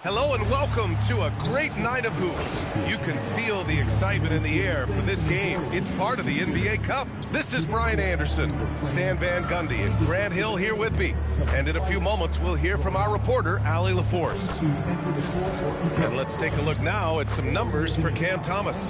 Hello and welcome to a great night of hoops. You can feel the excitement in the air for this game. It's part of the NBA Cup. This is Brian Anderson, Stan Van Gundy, and Grant Hill here with me. And in a few moments, we'll hear from our reporter, Allie LaForce. And let's take a look now at some numbers for Cam Thomas.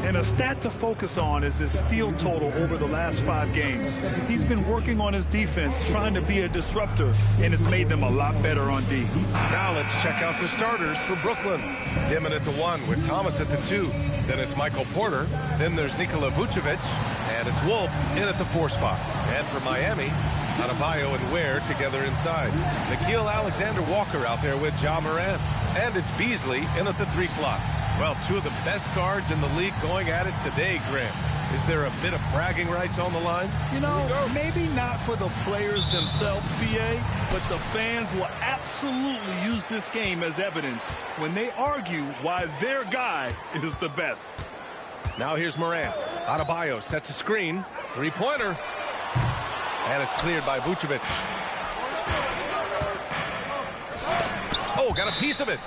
And a stat to focus on is his steal total over the last 5 games. He's been working on his defense, trying to be a disruptor, and it's made them a lot better on D. Now let's check out the starters for Brooklyn. Dimon at the 1 with Thomas at the 2. Then it's Michael Porter. Then there's Nikola Vucevic. And it's Wolf in at the 4 spot. And for Miami, Adebayo and Ware together inside. Nickeil Alexander-Walker out there with Ja Morant. And it's Beasley in at the 3 slot. Well, 2 of the best guards in the league going at it today, Grant. Is there a bit of bragging rights on the line? You know, maybe not for the players themselves, BA, but the fans will absolutely use this game as evidence when they argue why their guy is the best. Now here's Morant. Adebayo sets a screen. 3-pointer. And it's cleared by Vucevic. Oh, got a piece of it.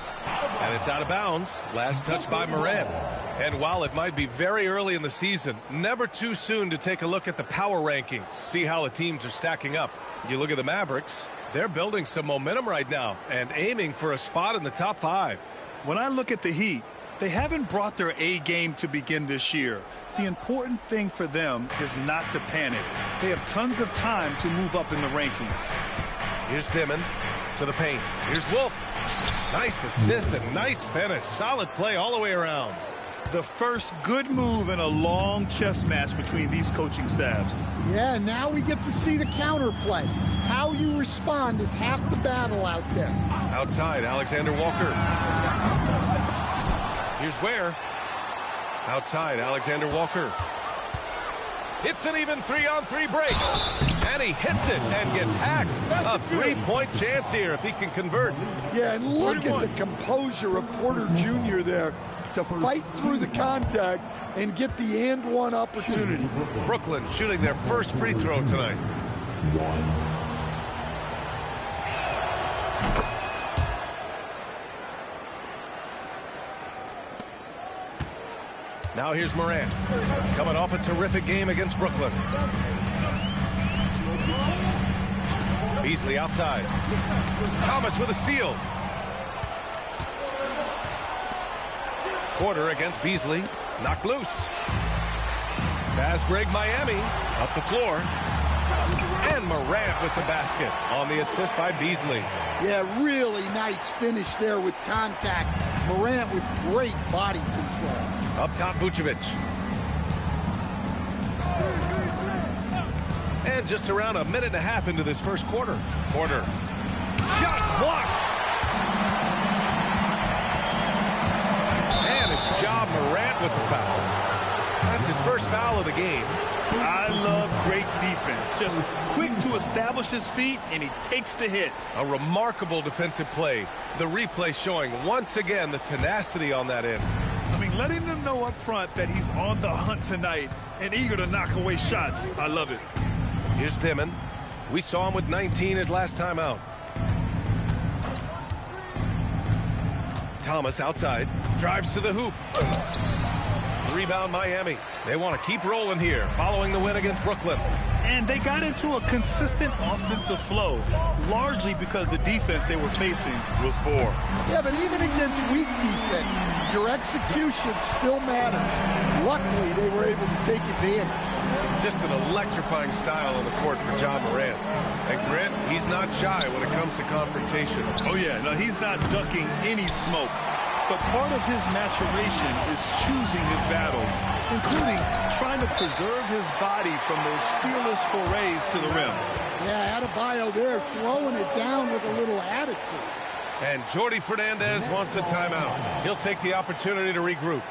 And it's out of bounds. Last touch by Morant. And while it might be very early in the season, never too soon to take a look at the power rankings, see how the teams are stacking up. You look at the Mavericks, they're building some momentum right now and aiming for a spot in the top 5. When I look at the Heat, they haven't brought their A game to begin this year. The important thing for them is not to panic. They have tons of time to move up in the rankings. Here's Dimon to the paint. Here's Wolf. Nice assist and nice finish. Solid play all the way around. The first good move in a long chess match between these coaching staffs. Yeah, now we get to see the counterplay. How you respond is half the battle out there. Outside, Alexander-Walker. Here's Ware. Outside, Alexander-Walker. It's an even 3-on-3 break. And he hits it and gets hacked. A 3-point chance here if he can convert. Yeah, and look at the composure of Porter Jr. there to fight through the contact and get the and one opportunity. Brooklyn shooting their first free throw tonight. Now here's Morant, coming off a terrific game against Brooklyn. Beasley outside. Thomas with a steal. Porter against Beasley, knocked loose. Fast break Miami, up the floor. And Morant with the basket on the assist by Beasley. Yeah, really nice finish there with contact. Morant with great body control. Up top, Vucevic. And just around a minute and a half into this first quarter. Porter. Shot blocked. And it's Ja Morant with the foul. That's his first foul of the game. I love great defense. Just quick to establish his feet, and he takes the hit. A remarkable defensive play. The replay showing once again the tenacity on that end. I mean, letting them know up front that he's on the hunt tonight and eager to knock away shots. I love it. Here's Dimon. We saw him with 19 his last time out. Thomas outside. Drives to the hoop. Rebound Miami. They want to keep rolling here following the win against Brooklyn. And they got into a consistent offensive flow, largely because the defense they were facing was poor. Yeah, but even against weak defense, your execution still matters. Luckily, they were able to take advantage. Just an electrifying style on the court for Ja Morant. And Grant, he's not shy when it comes to confrontation. Oh, yeah. No, he's not ducking any smoke. But part of his maturation is choosing his battles, including trying to preserve his body from those fearless forays to the rim. Yeah, Adebayo there throwing it down with a little attitude. And Jordi Fernandez wants a timeout. He'll take the opportunity to regroup.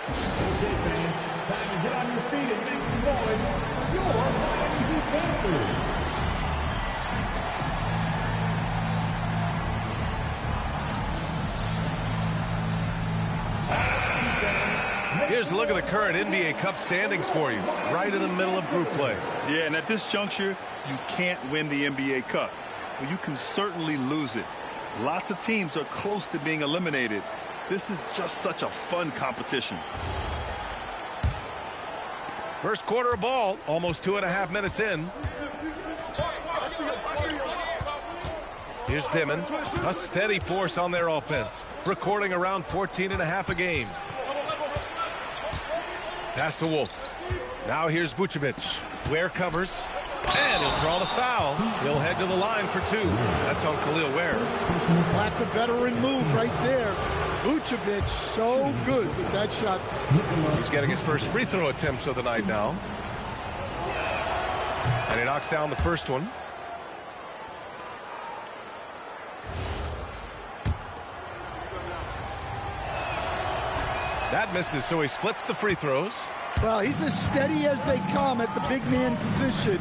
Okay, fans, time to get on your feet and make some noise. You're Miami Panthers. Here's a look at the current NBA Cup standings for you, right in the middle of group play. Yeah, and at this juncture, you can't win the NBA Cup. Well, you can certainly lose it. Lots of teams are close to being eliminated. This is just such a fun competition. First quarter of ball, almost 2.5 minutes in. Here's Dimon, a steady force on their offense, recording around 14.5 a game. Pass to Wolf. Now here's Vucevic. Ware covers, and he'll draw the foul. He'll head to the line for 2. That's on Khalil Ware. That's a veteran move right there. Vucevic so good with that shot. He's getting his first free throw attempts of the night now. And he knocks down the first one. That misses, so he splits the free throws. Well, he's as steady as they come at the big man position.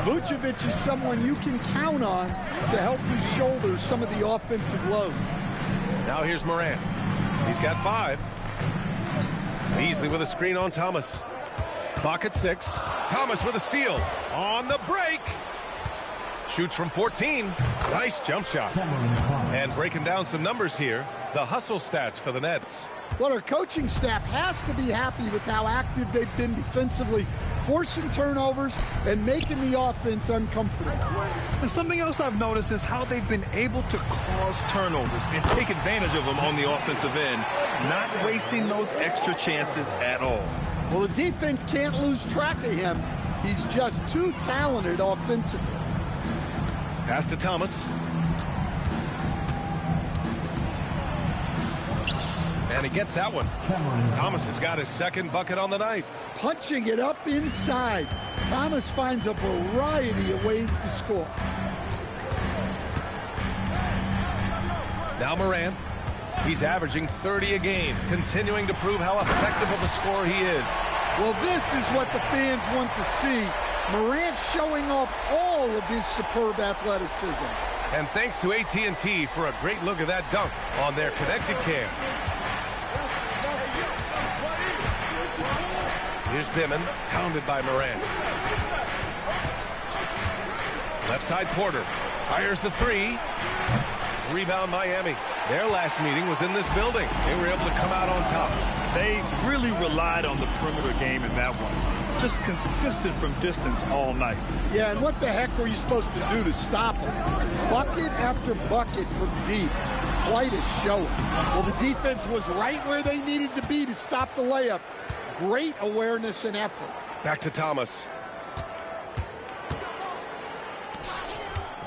Vucevic is someone you can count on to help you shoulder some of the offensive load. Now here's Morant. He's got 5. Beasley with a screen on Thomas. Clock at 6. Thomas with a steal. On the break. Shoots from 14. Nice jump shot. And breaking down some numbers here, the hustle stats for the Nets. Well, our coaching staff has to be happy with how active they've been defensively, forcing turnovers and making the offense uncomfortable. And something else I've noticed is how they've been able to cause turnovers and take advantage of them on the offensive end, not wasting those extra chances at all. Well, the defense can't lose track of him. He's just too talented offensively. Pass to Thomas. And he gets that one. Thomas has got his second bucket on the night. Punching it up inside. Thomas finds a variety of ways to score. Now Morant. He's averaging 30 a game, continuing to prove how effective of a scorer he is. Well, this is what the fans want to see. Morant showing off all of his superb athleticism. And thanks to AT&T for a great look at that dunk on their connected cam. Here's Dimon, pounded by Morant. Left side Porter. Fires the 3. Rebound Miami. Their last meeting was in this building. They were able to come out on top. They really relied on the perimeter game in that one. Just consistent from distance all night. Yeah, and what the heck were you supposed to do to stop him? Bucket after bucket from deep. Quite a show. Well, the defense was right where they needed to be to stop the layup. Great awareness and effort. Back to Thomas.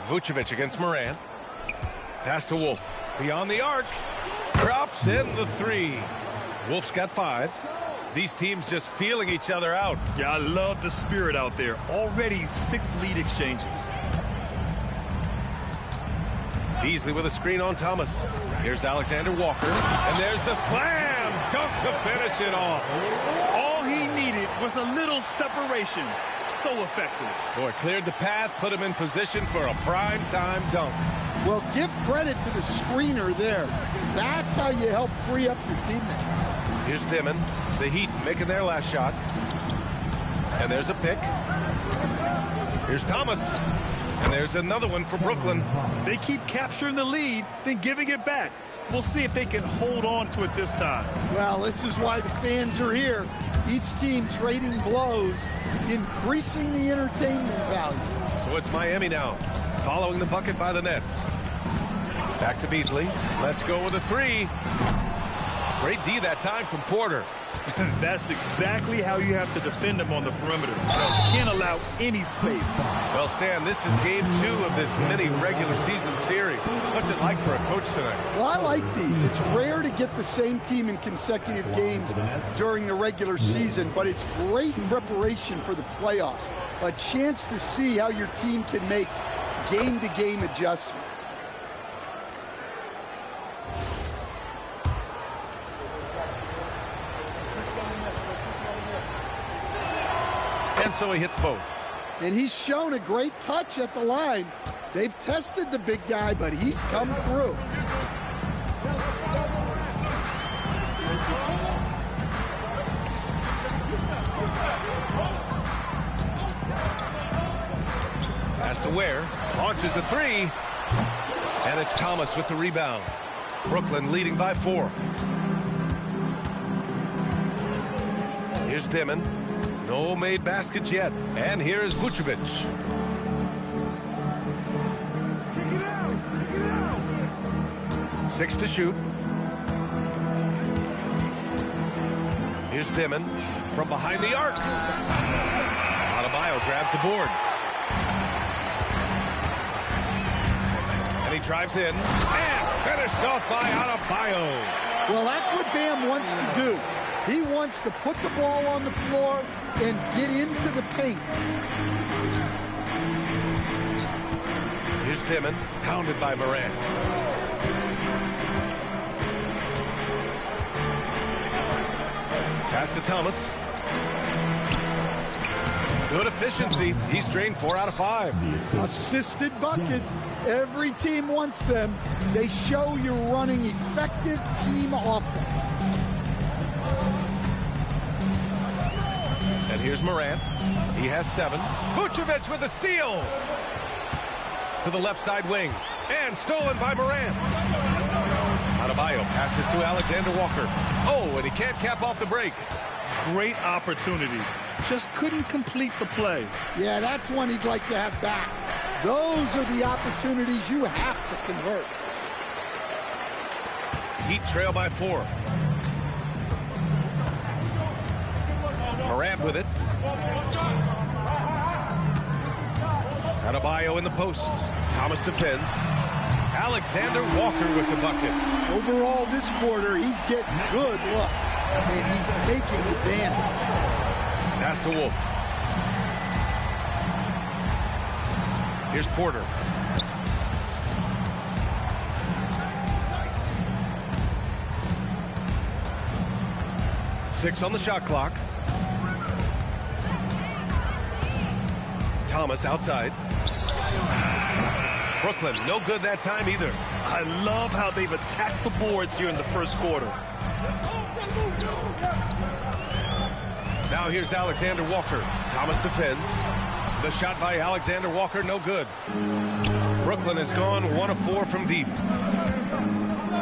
Vucevic against Morant. Pass to Wolf. Beyond the arc. Drops in the 3. Wolf's got 5. These teams just feeling each other out. Yeah, I love the spirit out there. Already 6 lead exchanges. Beasley with a screen on Thomas. Here's Alexander Walker. And there's the slam dunk to finish it off. All he needed was a little separation. So effective. Boy, cleared the path, put him in position for a prime-time dunk. Well, give credit to the screener there. That's how you help free up your teammates. Here's Dimon. The Heat making their last shot. And there's a pick. Here's Thomas. And there's another one for Brooklyn. They keep capturing the lead, then giving it back. We'll see if they can hold on to it this time. Well, this is why the fans are here. Each team trading blows, increasing the entertainment value. So it's Miami now, following the bucket by the Nets. Back to Beasley. Let's go with a 3. Great D that time from Porter. That's exactly how you have to defend them on the perimeter. Can't allow any space. Well, Stan, this is game 2 of this mini regular season series. What's it like for a coach tonight? Well, I like these. It's rare to get the same team in consecutive games during the regular season, but it's great preparation for the playoffs. A chance to see how your team can make game-to-game adjustments. And so he hits both. And he's shown a great touch at the line. They've tested the big guy, but he's come through. Pass to Ware. Launches a 3. And it's Thomas with the rebound. Brooklyn leading by 4. Here's Dimon. No made baskets yet. And here's Vucevic. 6 to shoot. Here's Dimon from behind the arc. Adebayo grabs the board. And he drives in. And finished off by Adebayo. Well, that's what Bam wants to do. He wants to put the ball on the floor and get into the paint. Here's Dimon, pounded by Morant. Pass to Thomas. Good efficiency. He's drained 4 out of 5. Assisted buckets. Every team wants them. They show you're running effective team offense. And here's Morant. He has 7. Vucevic with a steal. To the left side wing. And stolen by Morant. Adebayo passes to Alexander Walker. Oh, and he can't cap off the break. Great opportunity. Just couldn't complete the play. Yeah, that's one he'd like to have back. Those are the opportunities you have to convert. Heat trail by 4. Morant with it. Adebayo in the post. Thomas defends. Alexander Walker with the bucket. Overall, this quarter, he's getting good looks, and he's taking advantage. Pass to Wolf. Here's Porter. Six on the shot clock. Thomas outside. Brooklyn, no good that time either. I love how they've attacked the boards here in the first quarter. Now here's Alexander Walker. Thomas defends. The shot by Alexander Walker, no good. Brooklyn has gone 1 of 4 from deep.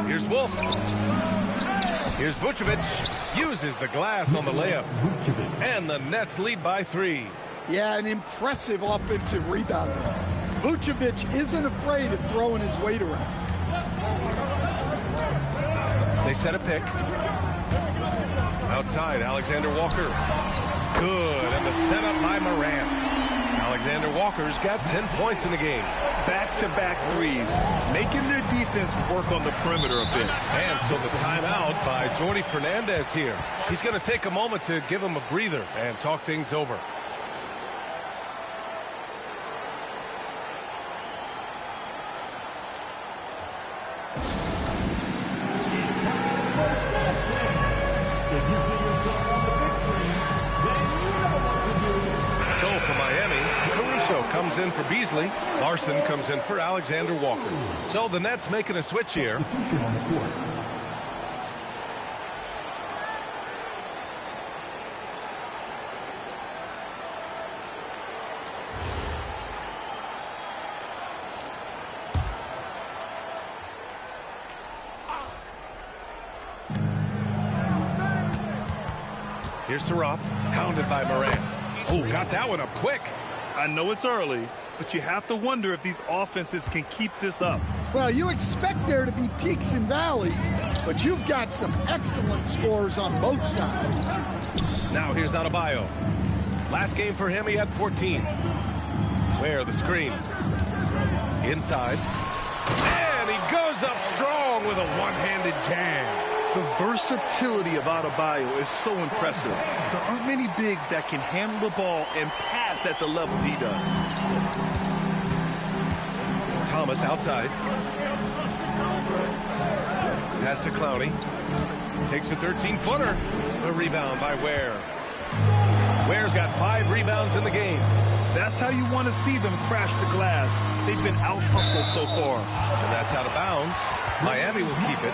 Here's Wolf. Here's Vucevic. Uses the glass on the layup. And the Nets lead by 3. Yeah, an impressive offensive rebounder. Vucevic isn't afraid of throwing his weight around. They set a pick. Outside, Alexander Walker. Good, and the setup by Morant. Alexander Walker's got 10 points in the game. Back-to-back threes, making their defense work on the perimeter a bit. And so the timeout by Jordi Fernandez here. He's going to take a moment to give him a breather and talk things over. Comes in for Beasley. Larson comes in for Alexander Walker. So the Nets making a switch here. Here's Saraf, hounded by Morant. Oh, got that one up quick. I know it's early, but you have to wonder if these offenses can keep this up. Well, you expect there to be peaks and valleys, but you've got some excellent scores on both sides. Now here's Adebayo. Last game for him, he had 14. Where the screen. Inside. And he goes up strong with a one-handed jam. The versatility of Adebayo is so impressive. There aren't many bigs that can handle the ball and pass at the level he does. Thomas outside. Pass to Clowney. Takes a 13-footer. The rebound by Ware. Ware's got 5 rebounds in the game. That's how you want to see them crash the glass. They've been out-hustled so far. And that's out of bounds. Miami will keep it.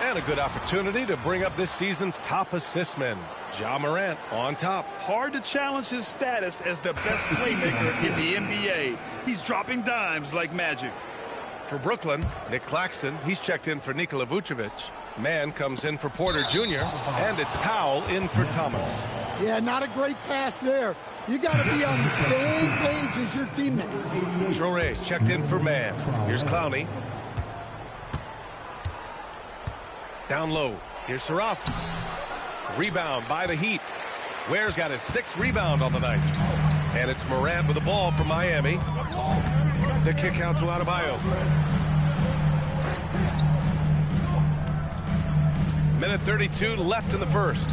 And a good opportunity to bring up this season's top assist man, Ja Morant, on top. Hard to challenge his status as the best playmaker in the NBA. He's dropping dimes like magic. for Brooklyn. Nick Claxton, he's checked in for Nikola Vucevic. Mann comes in for Porter Jr. And it's Powell in for Thomas. Yeah, not a great pass there. You got to be on the same page as your teammates. Traore's checked in for Mann. Here's Clowney. Down low. Here's Saraf. Rebound by the Heat. Ware's got his 6th rebound on the night. And it's Morant with the ball for Miami. The kick out to Adebayo. Minute 32 left in the first.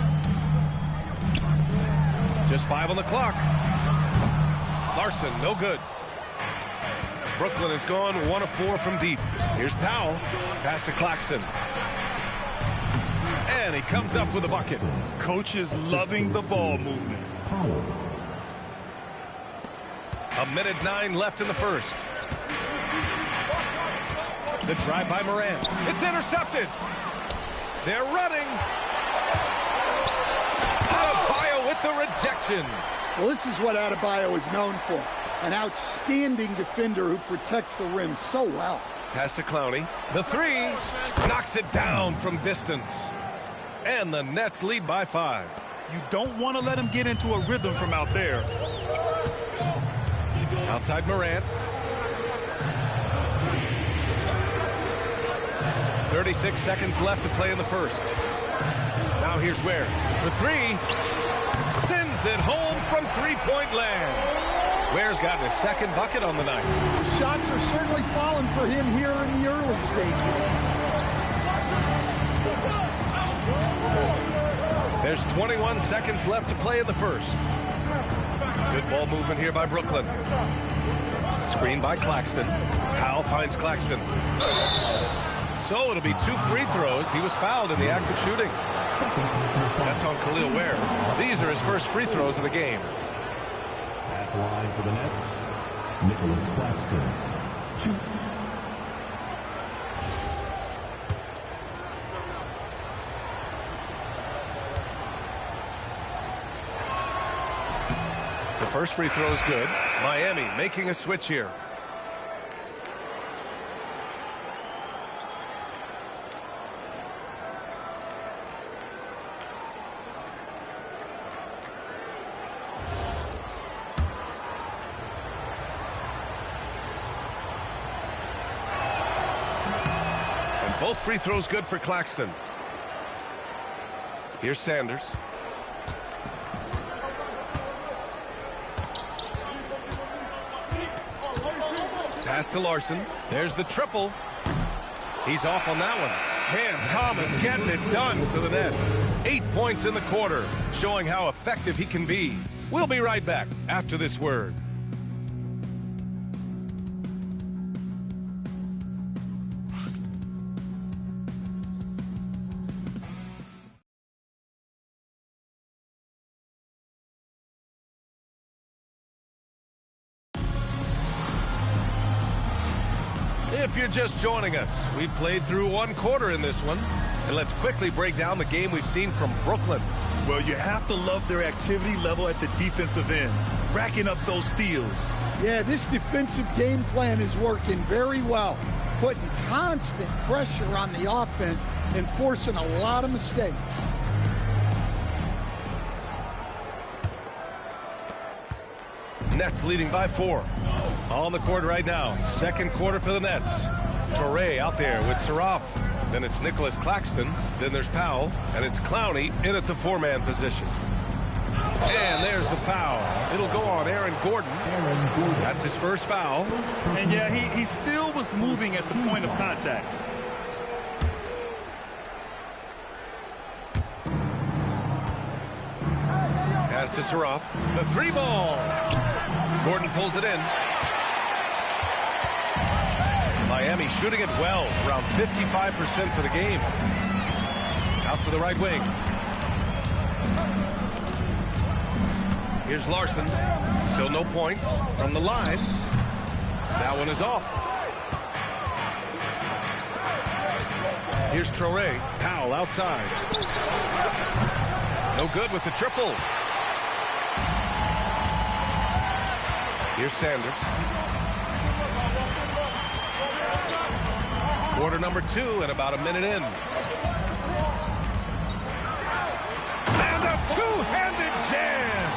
Just 5 on the clock. Larson, no good. Brooklyn has gone 1 of 4 from deep. Here's Powell. Pass to Claxton. And he comes up with a bucket. Coach is loving the ball movement. A minute 9 left in the first. The drive by Morant. It's intercepted. They're running. Adebayo with the rejection. Well, this is what Adebayo is known for. An outstanding defender who protects the rim so well. Pass to Clowney. The 3 knocks it down from distance. And the Nets lead by 5. You don't want to let him get into a rhythm from out there. Outside Morant. 36 seconds left to play in the first. Now here's Ware. For 3. Sends it home from three-point land. Ware's gotten his 2nd bucket on the night. The shots are certainly falling for him here in the early stages. There's 21 seconds left to play in the first. Good ball movement here by Brooklyn. Screen by Claxton. Powell finds Claxton. So it'll be 2 free throws. He was fouled in the act of shooting. That's on Khalil Ware. These are his first free throws of the game. At the line for the Nets, Nicholas Claxton. 2. The first free throw is good. Miami making a switch here. And both free throws good for Claxton. Here's Sanders. Pass to Larson. There's the triple. He's off on that one. Cam Thomas getting it done for the Nets. 8 points in the quarter, showing how effective he can be. We'll be right back after this word. If you're just joining us, we've played through 1 quarter in this one. And let's quickly break down the game we've seen from Brooklyn. Well, you have to love their activity level at the defensive end, racking up those steals. Yeah, this defensive game plan is working very well, putting constant pressure on the offense and forcing a lot of mistakes. Nets leading by 4. On the court right now. 2nd quarter for the Nets. Traore out there with Saraf. Then it's Nicholas Claxton. Then there's Powell. And it's Clowney in at the 4-man position. And there's the foul. It'll go on Aaron Gordon. That's his first foul. And yeah, he still was moving at the point of contact. Pass to Saraf. The 3 ball. Gordon pulls it in. Miami shooting it well, around 55% for the game. Out to the right wing. Here's Larson. Still no points from the line. That one is off. Here's Traore. Powell outside. No good with the triple. Here's Sanders. Quarter number 2 and about a minute in. And a two-handed jam.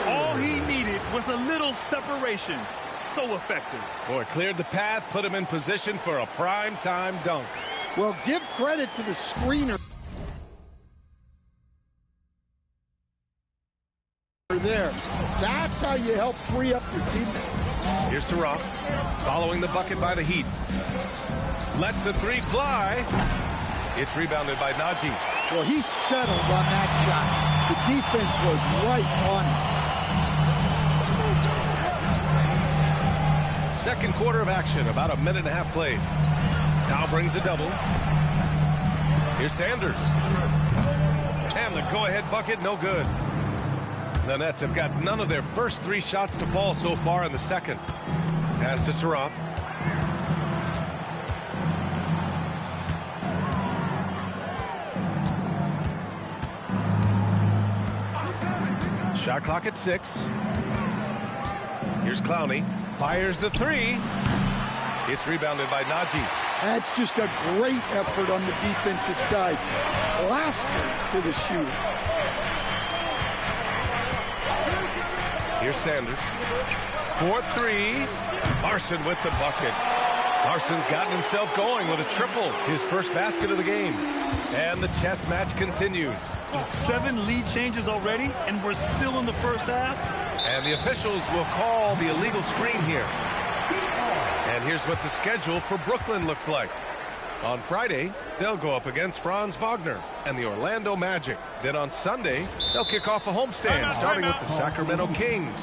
All he needed was a little separation. So effective. Boy, cleared the path, put him in position for a prime-time dunk. Well, give credit to the screener there. That's how you help free up your teammates. Here's Saraf, following the bucket by the Heat. Lets the three fly. It's rebounded by Naji. Well, he settled on that shot. The defense was right on it. Second quarter of action, about a minute and a half played. Dow brings a double. Here's Sanders. And the go-ahead bucket, no good. The Nets have got none of their first 3 shots to fall so far in the second. Pass to Saraf. Shot clock at 6. Here's Clowney. Fires the 3. It's rebounded by Naji. That's just a great effort on the defensive side. Plastered to the shoot. Here's Sanders. 4-3. Larson with the bucket. Larson's gotten himself going with a triple. His first basket of the game. And the chess match continues. 7 lead changes already, and we're still in the first half. And the officials will call the illegal screen here. And here's what the schedule for Brooklyn looks like. On Friday, they'll go up against Franz Wagner and the Orlando Magic. Then on Sunday, they'll kick off a homestand, starting with the Sacramento Kings.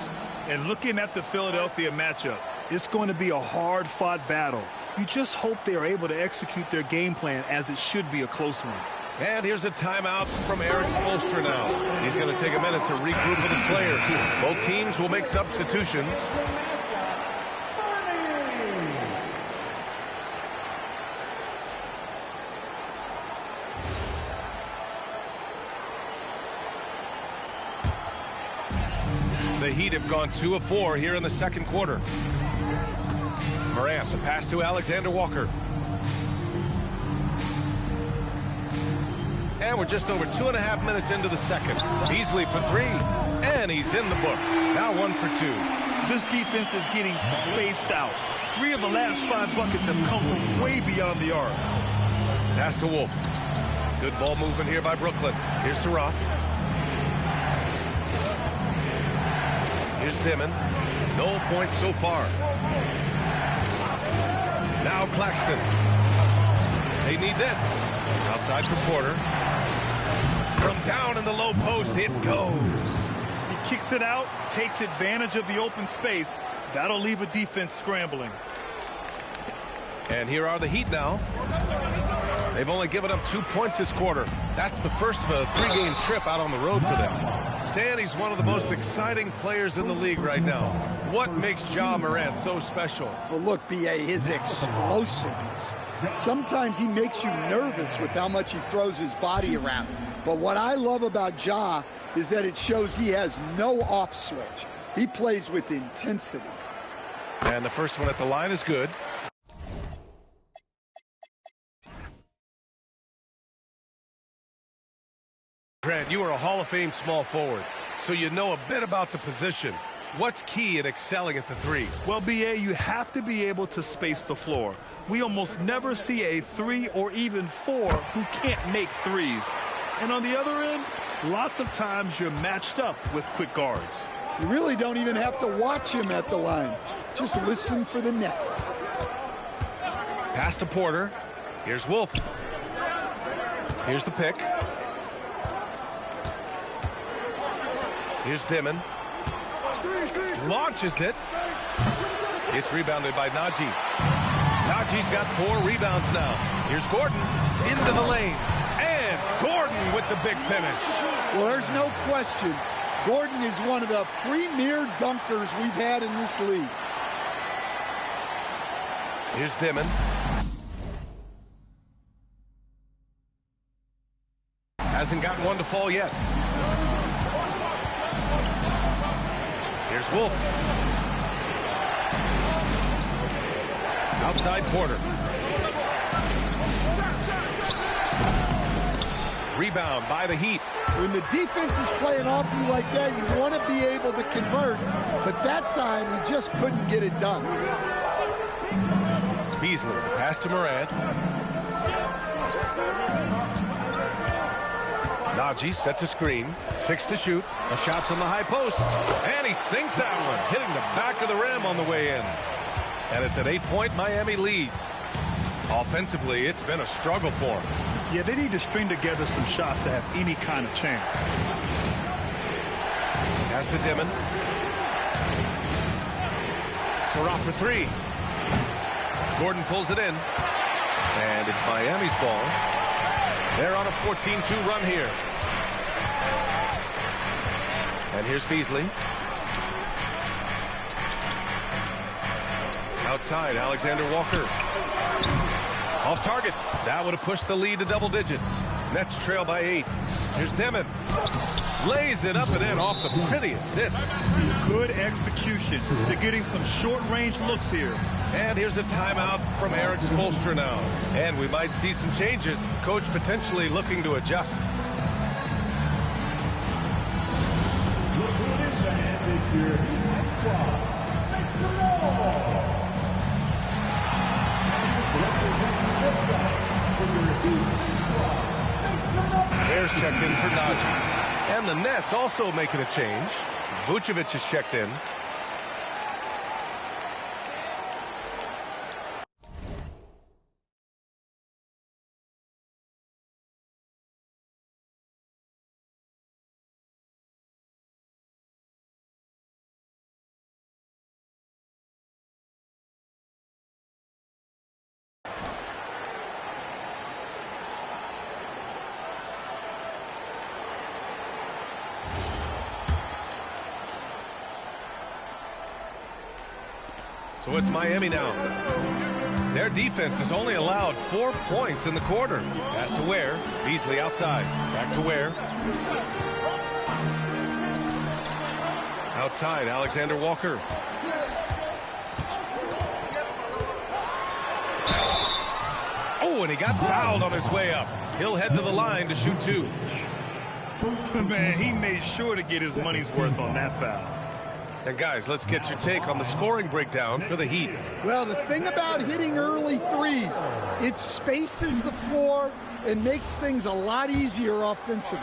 And looking at the Philadelphia matchup, it's going to be a hard-fought battle. You just hope they are able to execute their game plan, as it should be a close one. And here's a timeout from Eric Spoelstra now. He's going to take a minute to regroup with his players. Both teams will make substitutions. The Heat have gone 2 of 4 here in the second quarter. Morant, the pass to Alexander Walker. And we're just over 2.5 minutes into the second. Beasley for 3, and he's in the books. Now 1 for 2. This defense is getting spaced out. 3 of the last 5 buckets have come from way beyond the arc. Pass to Wolf. Good ball movement here by Brooklyn. Here's Saraf. Here's Dimon. No points so far. Now Claxton. They need this. Outside for Porter. From down in the low post, it goes. He kicks it out, takes advantage of the open space. That'll leave a defense scrambling. And here are the Heat now. They've only given up 2 points this quarter. That's the first of a 3-game trip out on the road for them. Stan, he's one of the most exciting players in the league right now. What makes Ja Morant so special? Well, look, B.A., his explosiveness. Sometimes he makes you nervous with how much he throws his body around. But what I love about Ja is that it shows he has no off switch. He plays with intensity. And the first one at the line is good. Grant, you are a Hall of Fame small forward, so you know a bit about the position. What's key in excelling at the 3? Well, B.A., you have to be able to space the floor. We almost never see a 3 or even 4 who can't make threes. And on the other end, lots of times you're matched up with quick guards. You really don't even have to watch him at the line. Just listen for the net. Pass to Porter. Here's Wolf. Here's the pick. Here's Dimon. Launches it. It's rebounded by Naji. Naji's got 4 rebounds now. Here's Gordon into the lane. And Gordon with the big finish. Well, there's no question. Gordon is one of the premier dunkers we've had in this league. Here's Dimon. Hasn't gotten one to fall yet. Here's Wolf. Outside Porter. Rebound by the Heat. When the defense is playing off you like that, you want to be able to convert. But that time, he just couldn't get it done. Beasley, pass to Morant. Najee sets a screen. 6 to shoot. A shot from the high post. And he sinks that one, hitting the back of the rim on the way in. And it's an 8-point Miami lead. Offensively, it's been a struggle for him. Yeah, they need to string together some shots to have any kind of chance. Pass to Dimon. Surratt for 3. Gordon pulls it in. And it's Miami's ball. They're on a 14-2 run here. And here's Beasley. Outside, Alexander Walker. Off target. That would have pushed the lead to double digits. Nets trail by 8. Here's Dimon. Lays it up and in off the pretty assist. Good execution. They're getting some short-range looks here. And here's a timeout from Eric Spoelstra now. And we might see some changes. Coach potentially looking to adjust. Bears checked in for Najee. And the Nets also making a change. Vucevic is checked in. So it's Miami now. Their defense has only allowed 4 points in the quarter. Pass to Ware. Beasley outside. Back to Ware. Outside, Alexander Walker. Oh, and he got fouled on his way up. He'll head to the line to shoot 2. Man, he made sure to get his money's worth on that foul. And guys, let's get your take on the scoring breakdown for the Heat. Well, the thing about hitting early threes, it spaces the floor and makes things a lot easier offensively.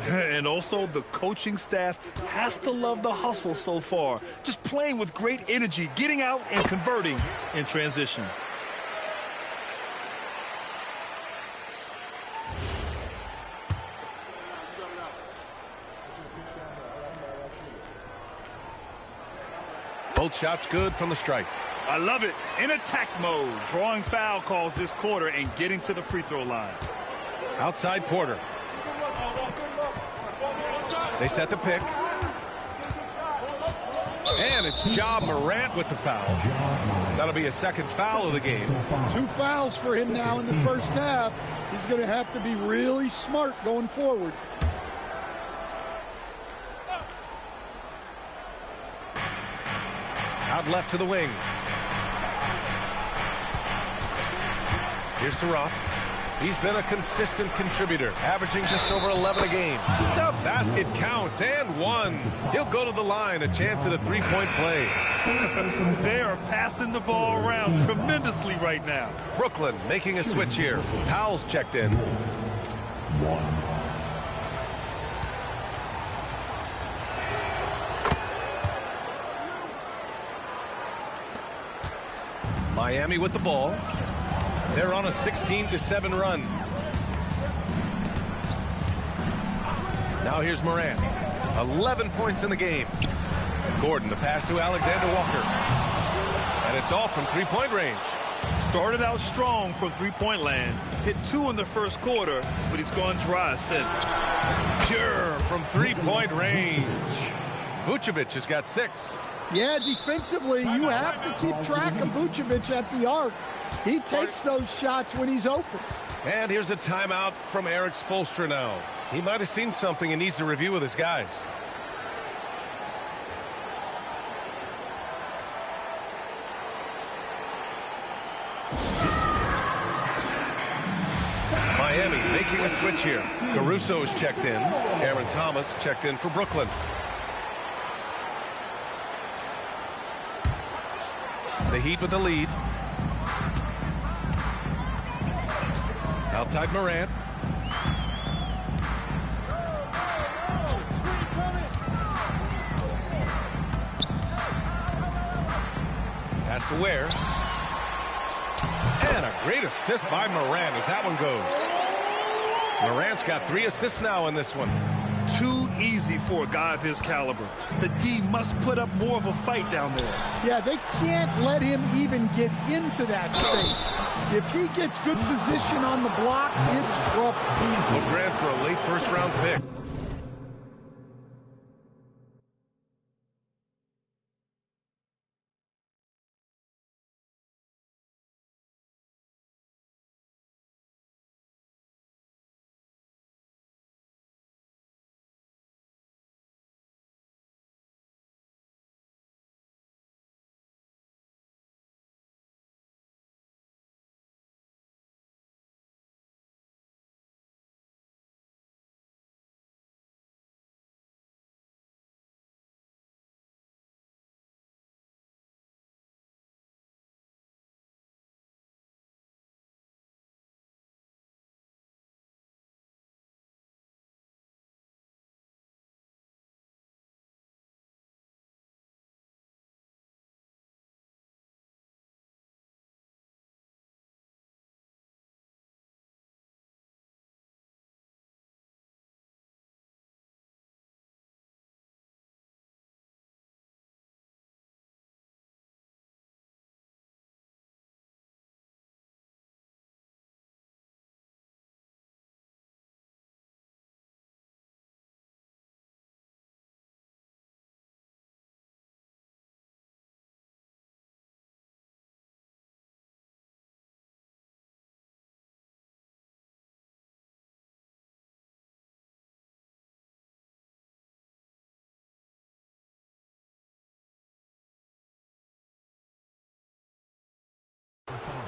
And also, the coaching staff has to love the hustle so far. Just playing with great energy, getting out and converting in transition. Both shots good from the strike. I love it. In attack mode, drawing foul calls this quarter and getting to the free throw line. Outside Porter. They set the pick. And it's Ja Morant with the foul. That'll be a second foul of the game. 2 fouls for him now in the first half. He's going to have to be really smart going forward. Out left to the wing. Here's Surratt. He's been a consistent contributor, averaging just over 11 a game. The basket counts and 1. He'll go to the line, a chance at a 3-point play. They are passing the ball around tremendously right now. Brooklyn making a switch here. Powell's checked in. Miami with the ball. They're on a 16-7 run. Now here's Morant. 11 points in the game. Gordon, the pass to Alexander Walker. And it's off from three-point range. Started out strong from three-point land. Hit 2 in the first quarter, but he's gone dry since. Pure from three-point range. Vucevic has got 6. Yeah, defensively, you have to keep track of Vucevic at the arc. He takes those shots when he's open. And here's a timeout from Eric Spoelstra now. He might have seen something and needs to review with his guys. Miami making a switch here. Caruso is checked in. Cameron Thomas checked in for Brooklyn. The Heat with the lead. Outside Morant. Pass to Ware. And a great assist by Morant as that one goes. Morant's got 3 assists now in this one. Too easy for a guy of his caliber. The D must put up more of a fight down there. Yeah, they can't let him even get into that space. If he gets good position on the block, it's trouble. LeGrand for a late first-round pick.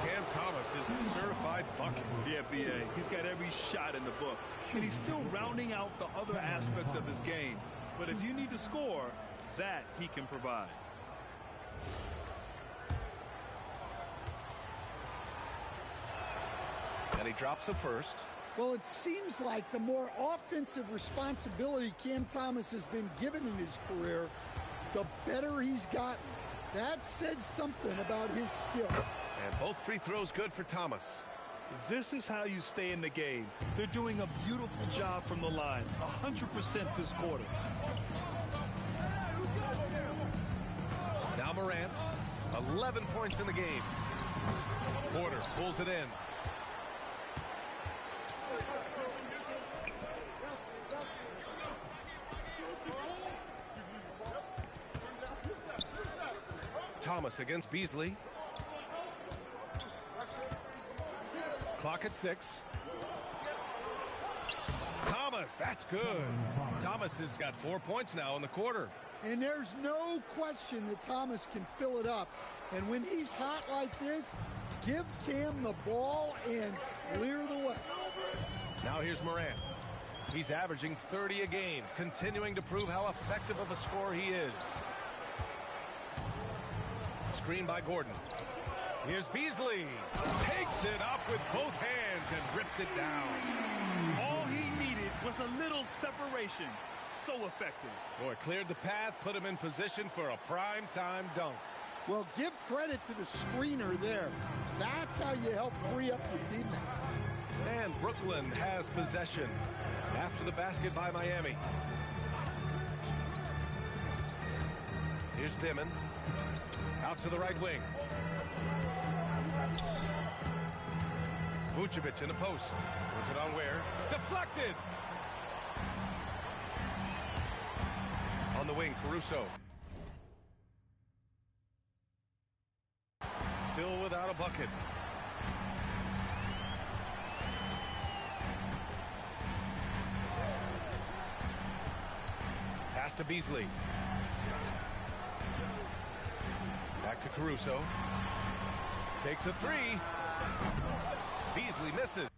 Cam Thomas is a certified bucket. Yeah, B.A. He's got every shot in the book. And he's still rounding out the other aspects of his game. But if you need to score, that he can provide. And he drops the first. Well, it seems like the more offensive responsibility Cam Thomas has been given in his career, the better he's gotten. That says something about his skill. And both free throws good for Thomas. This is how you stay in the game. They're doing a beautiful job from the line. 100% this quarter. Now Morant, 11 points in the game. Porter pulls it in. Thomas against Beasley. Clock at 6. Thomas, that's good. Thomas has got 4 points now in the quarter. And there's no question that Thomas can fill it up. And when he's hot like this, give Cam the ball and clear the way. Now here's Morant. He's averaging 30 a game, continuing to prove how effective of a scorer he is. Screen by Gordon. Here's Beasley. Takes it up with both hands and rips it down. All he needed was a little separation. So effective. Boy, cleared the path, put him in position for a prime-time dunk. Well, give credit to the screener there. That's how you help free up your teammates. And Brooklyn has possession after the basket by Miami. Here's Dimon. Out to the right wing. Vucevic in the post. Work it on Ware. Deflected! On the wing, Caruso. Still without a bucket. Pass to Beasley. Back to Caruso. Takes a three. Beasley misses.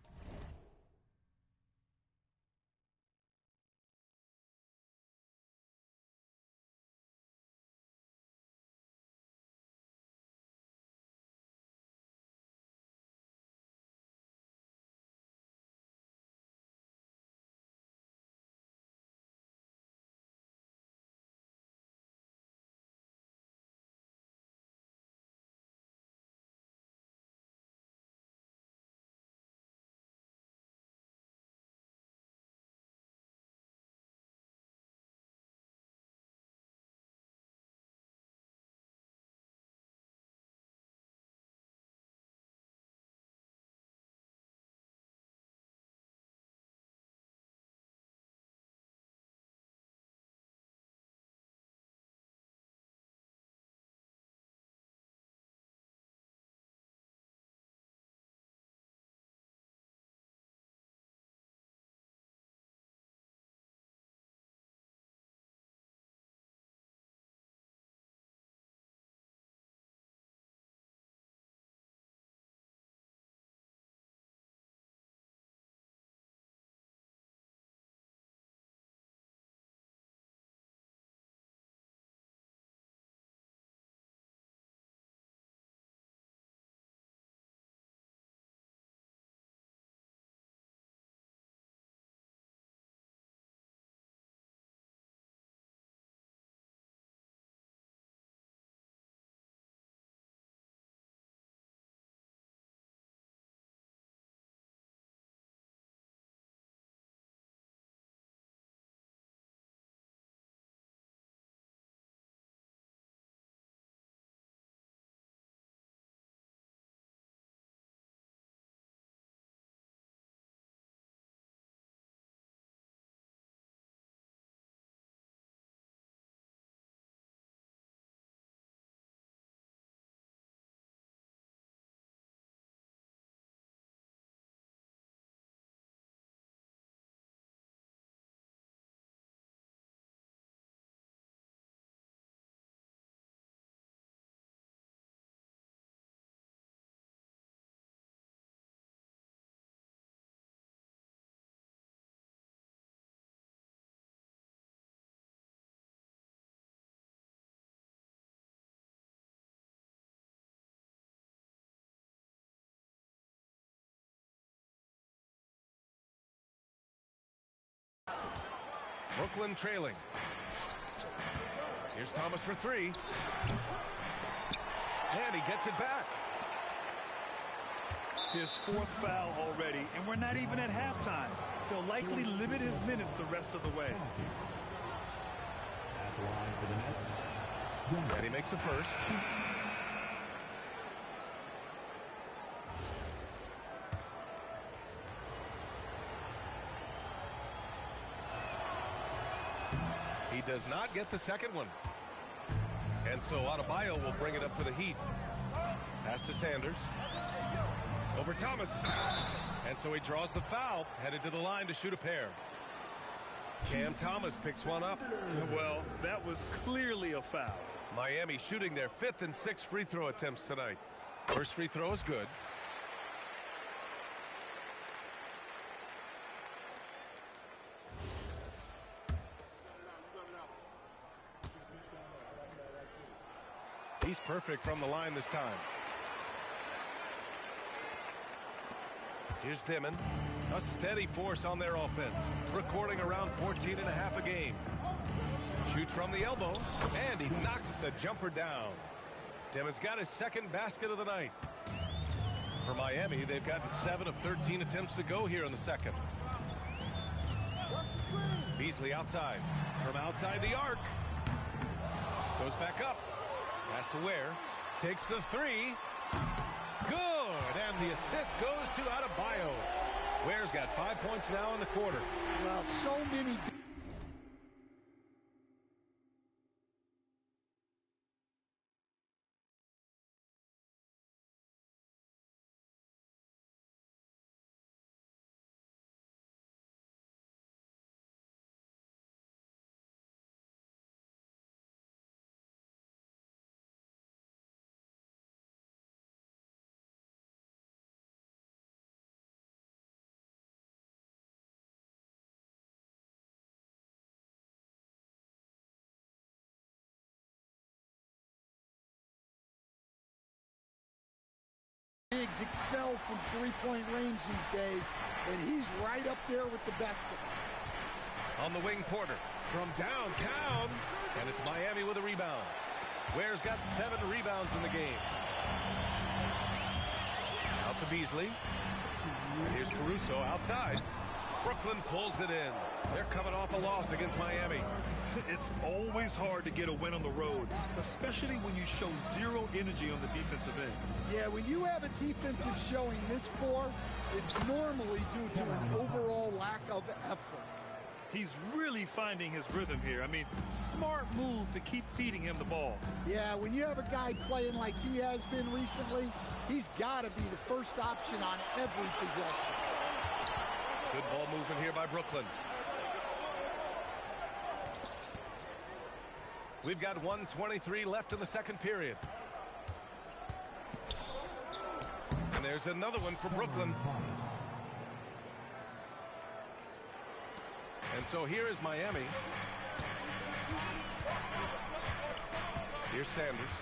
Brooklyn trailing. Here's Thomas for three. And he gets it back. His fourth foul already, and we're not even at halftime. They'll likely limit his minutes the rest of the way. At the line for the Nets. And he makes the first. He does not get the second one. And so Adebayo will bring it up for the Heat. Pass to Sanders. Over Thomas. And so he draws the foul, headed to the line to shoot a pair. Cam Thomas picks one up. Well, that was clearly a foul. Miami shooting their 5th and 6th free throw attempts tonight. First free throw is good. He's perfect from the line this time. Here's Dimon. A steady force on their offense. Recording around 14 and a half a game. Shoots from the elbow. And he knocks the jumper down. Dimon's got his second basket of the night. For Miami, they've gotten 7 of 13 attempts to go here in the second. Beasley outside. From outside the arc. Goes back up. Pass to Ware. Takes the three. Good. And the assist goes to Adebayo. Ware's got 5 points now in the quarter. Well, so many bigs excel from three-point range these days, and he's right up there with the best of them. On the wing, Porter from downtown, and it's Miami with a rebound. Ware's got 7 rebounds in the game. Out to Beasley. Here's Caruso outside. Brooklyn pulls it in. They're coming off a loss against Miami. It's always hard to get a win on the road, especially when you show zero energy on the defensive end. Yeah, when you have a defense that's showing this poor, it's normally due to an overall lack of effort. He's really finding his rhythm here. I mean, smart move to keep feeding him the ball. Yeah, when you have a guy playing like he has been recently, he's got to be the first option on every possession. Good ball movement here by Brooklyn. We've got 1:23 left in the second period. And there's another one for Brooklyn. And so here is Miami. Here's Sanders.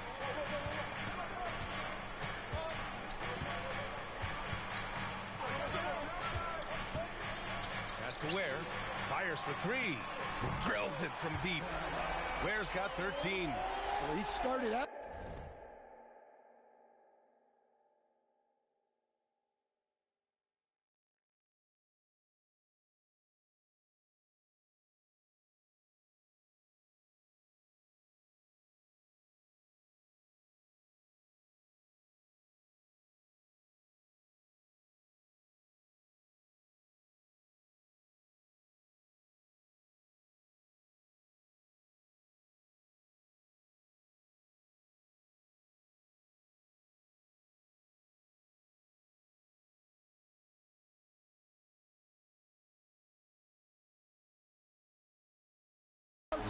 Pass to Ware. Fires for 3. Drills it from deep. Ware's got 13. Well, he started out.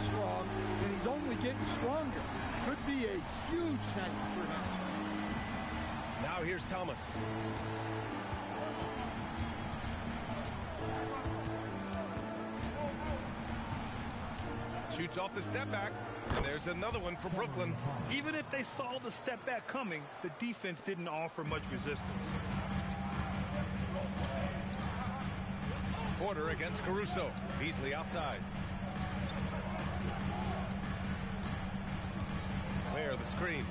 Strong, and he's only getting stronger. Could be a huge night for him. Now here's Thomas. Shoots off the step back, and there's another one for Brooklyn. Even if they saw the step back coming, the defense didn't offer much resistance. Porter against Caruso. Beasley outside. Ware the screen.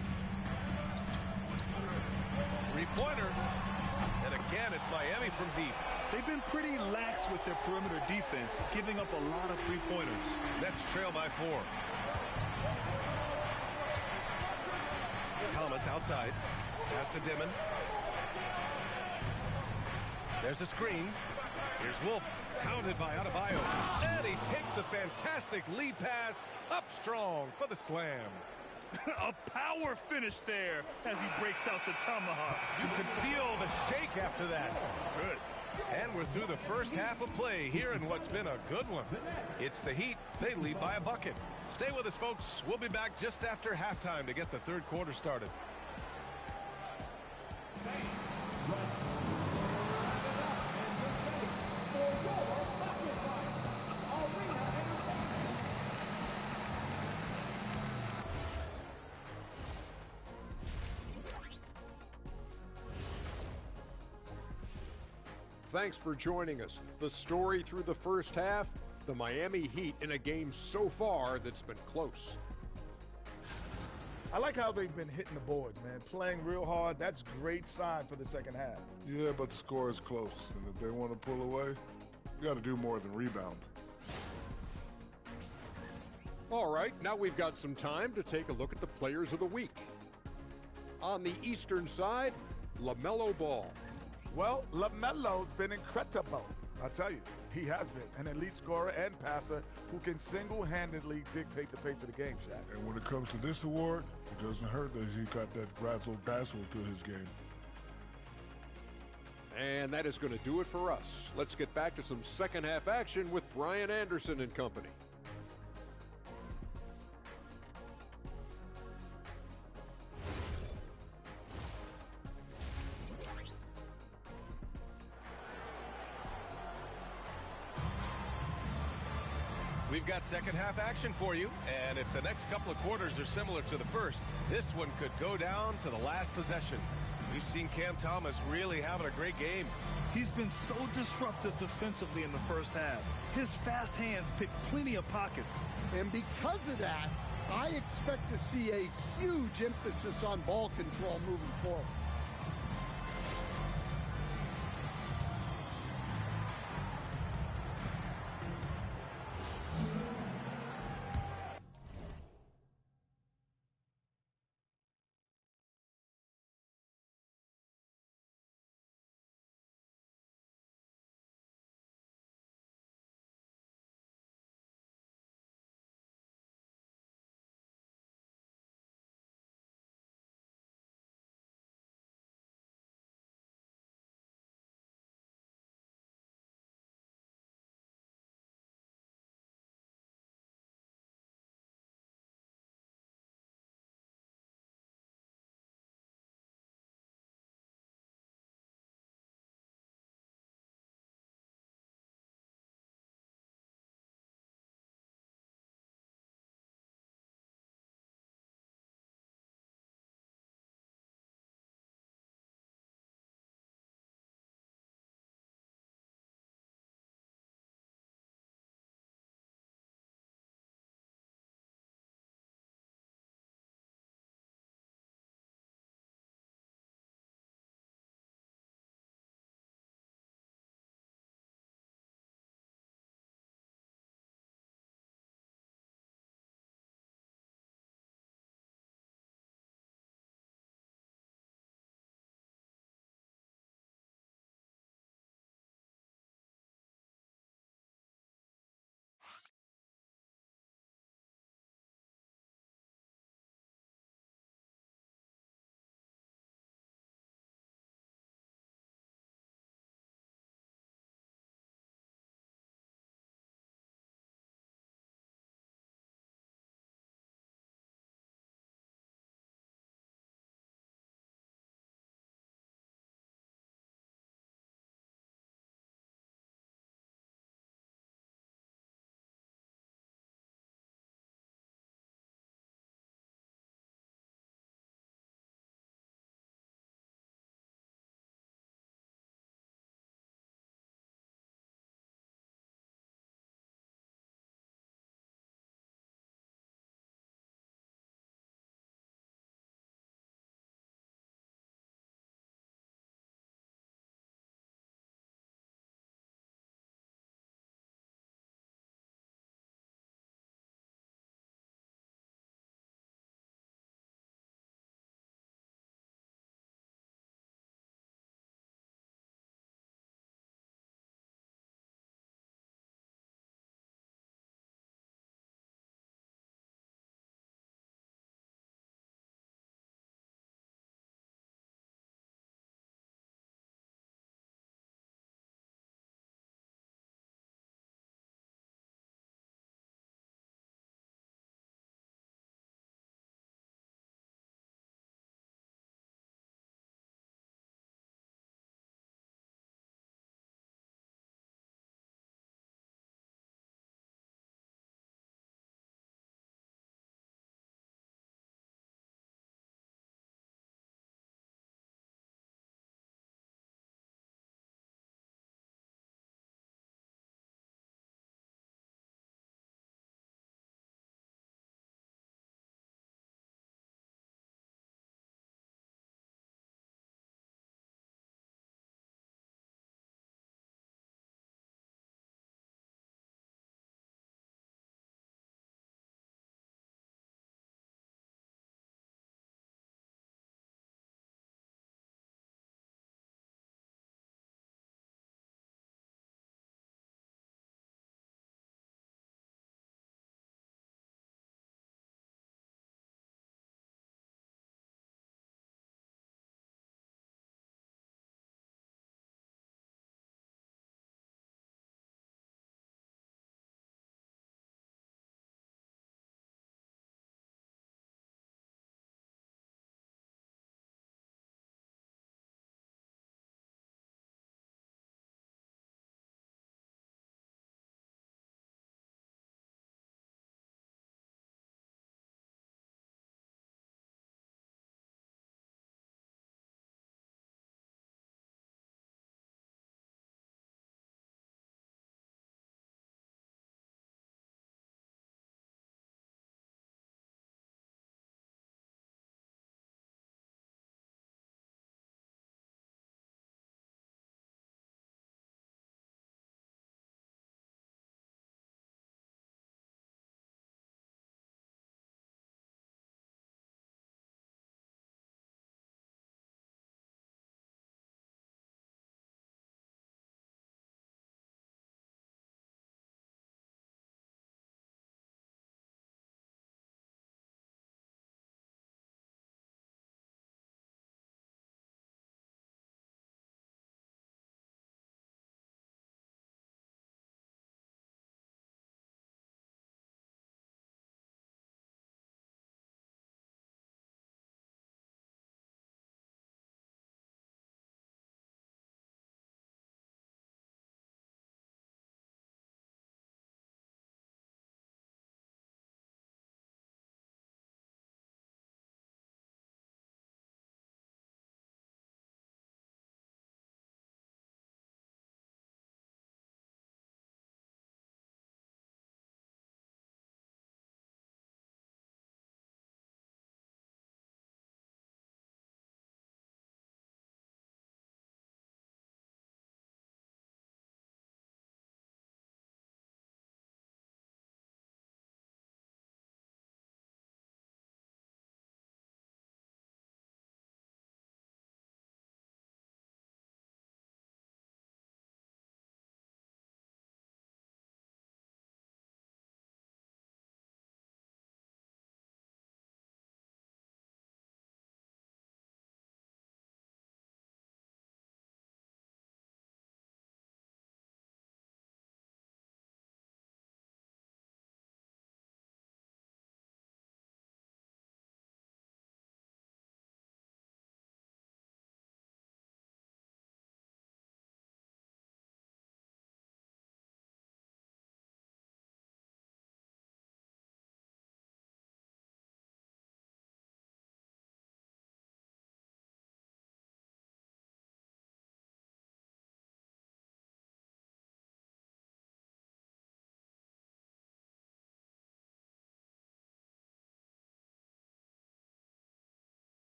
Three-pointer. And again, it's Miami from deep. They've been pretty lax with their perimeter defense, giving up a lot of three-pointers. Nets trail by 4. Thomas outside. Pass to Dimon. There's a screen. Here's Wolf. Pounded by Adebayo. And he takes the fantastic lead pass up strong for the slam. A power finish there as he breaks out the tomahawk. You can feel the shake after that. Good. And we're through the first half of play here in what's been a good one. It's the Heat. They lead by a bucket. Stay with us, folks. We'll be back just after halftime to get the third quarter started. Thanks for joining us. The story through the first half, the Miami Heat in a game so far that's been close. I like how they've been hitting the boards, man. Playing real hard. That's great sign for the second half. Yeah, but the score is close. And if they want to pull away, you got to do more than rebound. All right, now we've got some time to take a look at the players of the week. On the Eastern side, LaMelo Ball. Well, LaMelo's been incredible. I tell you, he has been an elite scorer and passer who can single-handedly dictate the pace of the game, Shaq. And when it comes to this award, it doesn't hurt that he got that razzle-dazzle to his game. And that is going to do it for us. Let's get back to some second half action with Brian Anderson and company. We've got second half action for you, and if the next couple of quarters are similar to the first, this one could go down to the last possession. We've seen Cam Thomas really having a great game. He's been so disruptive defensively in the first half. His fast hands pick plenty of pockets. And because of that, I expect to see a huge emphasis on ball control moving forward.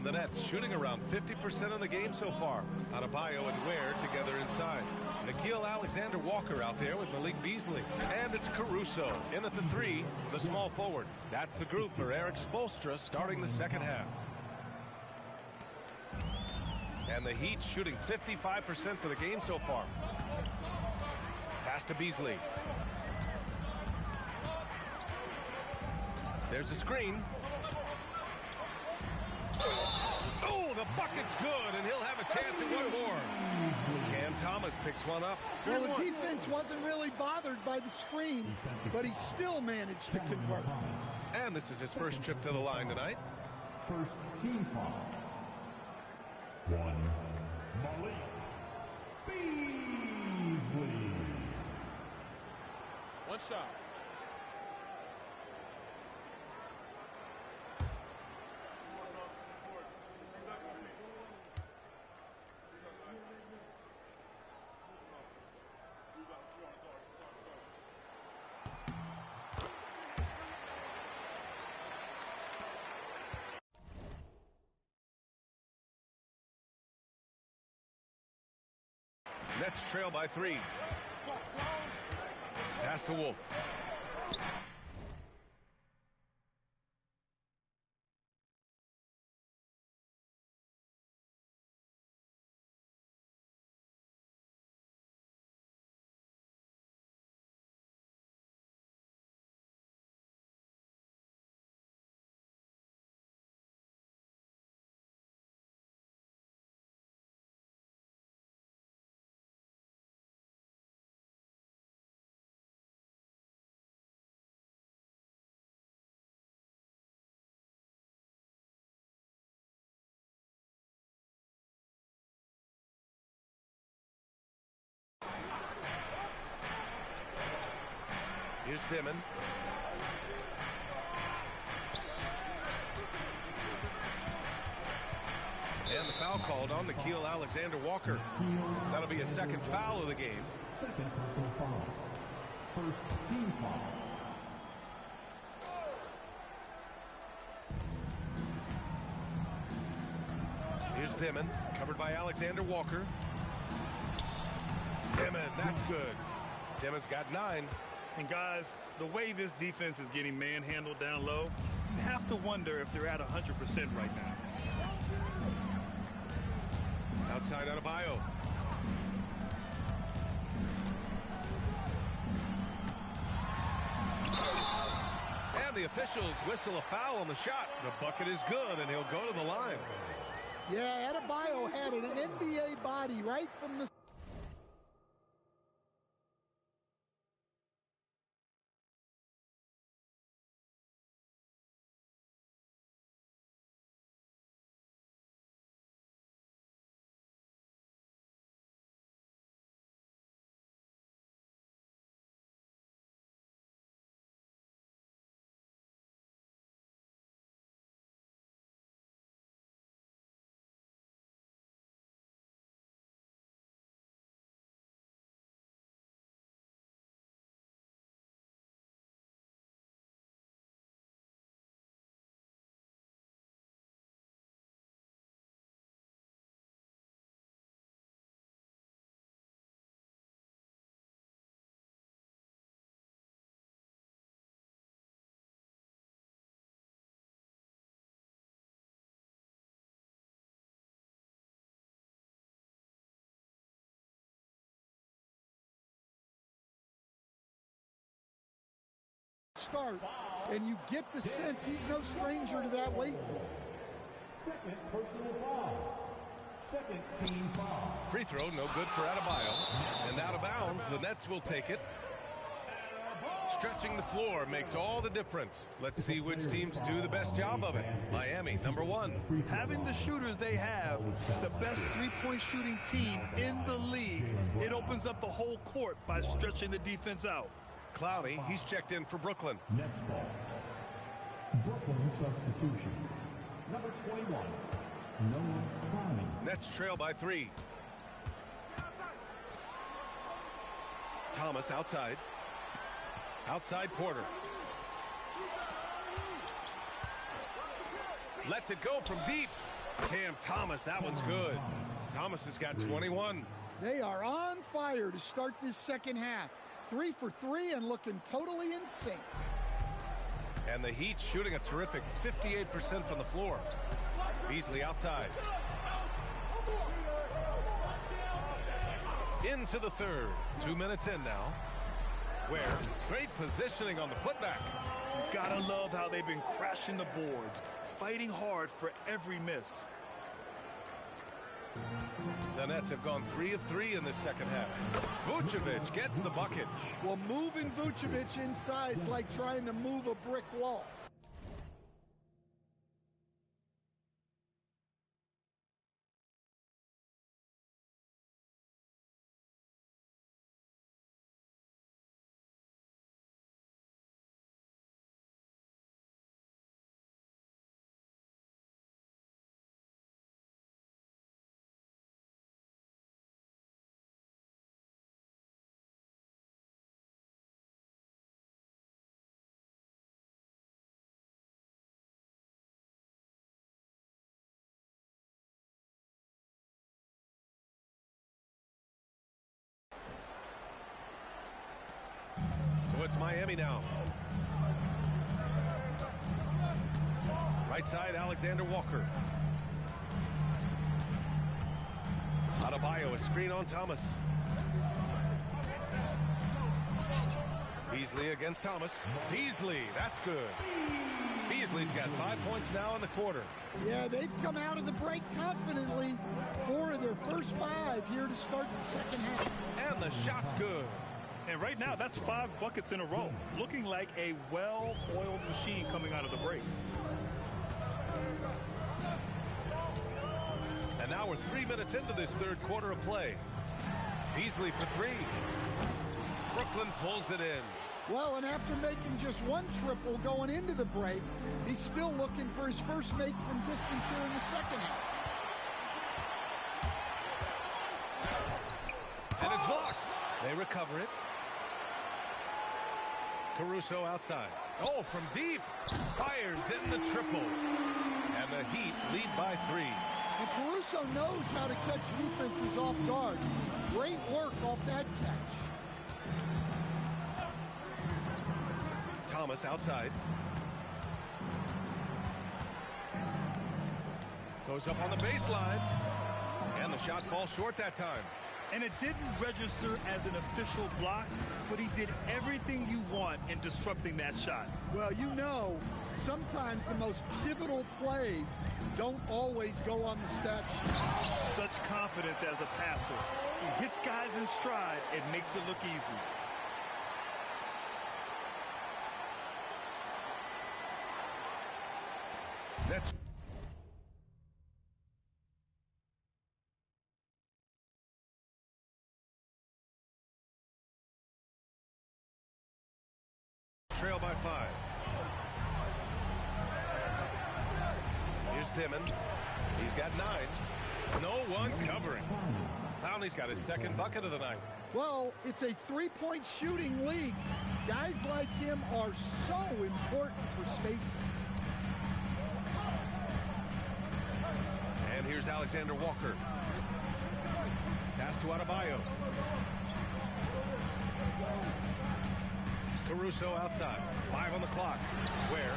And the Nets shooting around 50% of the game so far. Adebayo and Ware together inside. Nickeil Alexander-Walker out there with Malik Beasley. And it's Caruso in at the 3, the small forward. That's the group for Erik Spoelstra starting the second half. And the Heat shooting 55% for the game so far. Pass to Beasley. There's a screen. Oh, the bucket's good, and he'll have a chance at one more. Cam Thomas picks one up. Well, the defense wasn't really bothered by the screen, but he still managed to convert. And this is his first trip to the line tonight. First team foul. One, Malik Beasley. One side. Nets trail by 3. Pass to Wolf. Here's Dimon. And the foul called on Nickeil Alexander-Walker. That'll be a second foul of the game. Second personal foul. First team foul. Here's Dimon, covered by Alexander-Walker. Dimon, that's good. Dimon's got 9. And guys, the way this defense is getting manhandled down low, you have to wonder if they're at 100% right now. Outside Adebayo. And the officials whistle a foul on the shot. The bucket is good, and he'll go to the line. Yeah, Adebayo had an NBA body right from the start, and you get the sense he's no stranger to that weight. Second personal foul. Second team foul. Free throw, no good for Adebayo. And out of bounds, the Nets will take it. Stretching the floor makes all the difference. Let's see which teams do the best job of it. Miami, number 1. Having the shooters they have, the best three-point shooting team in the league, it opens up the whole court by stretching the defense out. Clowney, he's checked in for Brooklyn. Nets ball. Brooklyn substitution. Number 21, Noah Clowney. Nets trail by 3. Thomas outside. Outside Porter. Lets it go from deep. Cam Thomas, that one's good. Thomas has got 21. They are on fire to start this second half. 3 for 3 and looking totally in sync. And the Heat shooting a terrific 58% from the floor. Beasley outside. Into the third. 2 minutes in now. Where great positioning on the putback. Gotta love how they've been crashing the boards, fighting hard for every miss. The Nets have gone 3 of 3 in this second half. Vucevic gets the bucket. Well, moving Vucevic inside is like trying to move a brick wall. So it's Miami now. Right side, Alexander Walker. Adebayo, a screen on Thomas. Beasley against Thomas. Beasley, that's good. Beasley's got 5 points now in the quarter. Yeah, they've come out of the break confidently. 4 of their first 5 here to start the second half. And the shot's good. And right now, that's 5 buckets in a row. Looking like a well-oiled machine coming out of the break. And now we're 3 minutes into this third quarter of play. Beasley for 3. Brooklyn pulls it in. Well, and after making just 1 triple going into the break, he's still looking for his first make from distance here in the second half. And it's blocked. They recover it. Caruso outside. Oh, from deep. Fires in the triple. And the Heat lead by 3. And Caruso knows how to catch defenses off guard. Great work off that catch. Thomas outside. Goes up on the baseline. And the shot falls short that time. And it didn't register as an official block, but he did everything you want in disrupting that shot. Well, you know, sometimes the most pivotal plays don't always go on the stat sheet. Such confidence as a passer. He hits guys in stride and makes it look easy. That's trail by 5. Here's Dimon. He's got 9. No one covering. Clowney's got his second bucket of the night. Well, it's a 3-point shooting league. Guys like him are so important for spacing. And here's Alexander Walker. Pass to Adebayo. Caruso outside. 5 on the clock. Ware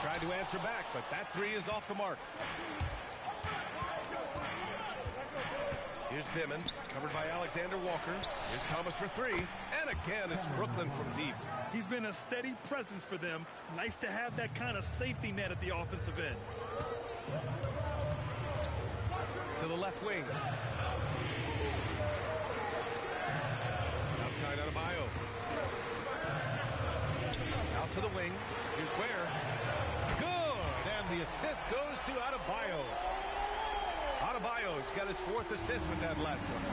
tried to answer back, but that 3 is off the mark. Here's Dimon, covered by Alexander Walker. Here's Thomas for 3. And again, it's Brooklyn from deep. He's been a steady presence for them. Nice to have that kind of safety net at the offensive end. To the left wing. Outside Adebayo. Out to the wing. Here's Ware. Good. And the assist goes to Adebayo. Adebayo's got his 4th assist with that last one.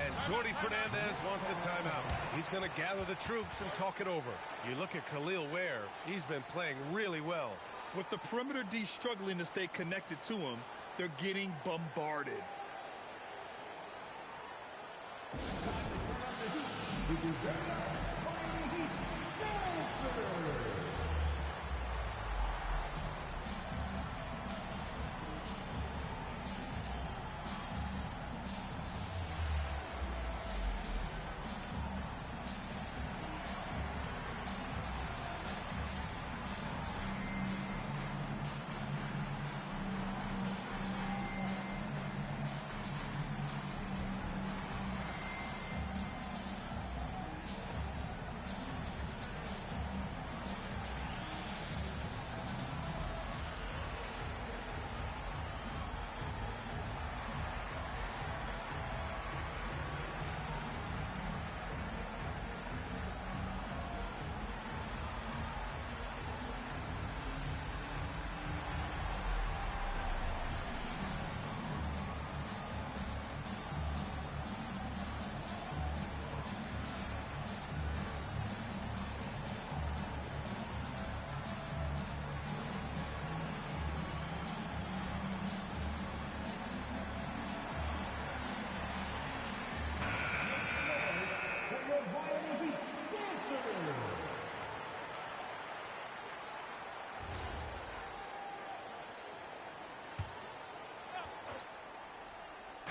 And Jordi Fernandez wants a timeout. He's going to gather the troops and talk it over. You look at Khalil Ware. He's been playing really well. With the perimeter D struggling to stay connected to him, they're getting bombarded.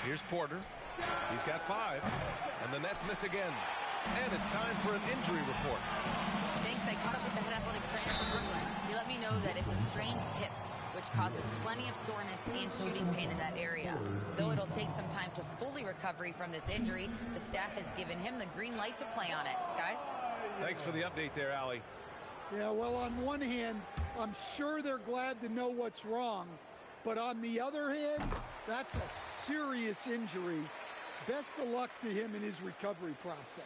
Here's Porter. He's got 5. And the Nets miss again. And it's time for an injury report. Thanks. I caught up with the head athletic trainer from Brooklyn. He let me know that it's a strained hip, which causes plenty of soreness and shooting pain in that area. Though it'll take some time to fully recover from this injury, the staff has given him the green light to play on it. Guys? Thanks for the update there, Allie. Yeah, well, on one hand, I'm sure they're glad to know what's wrong. But on the other hand, that's a serious injury. Best of luck to him in his recovery process.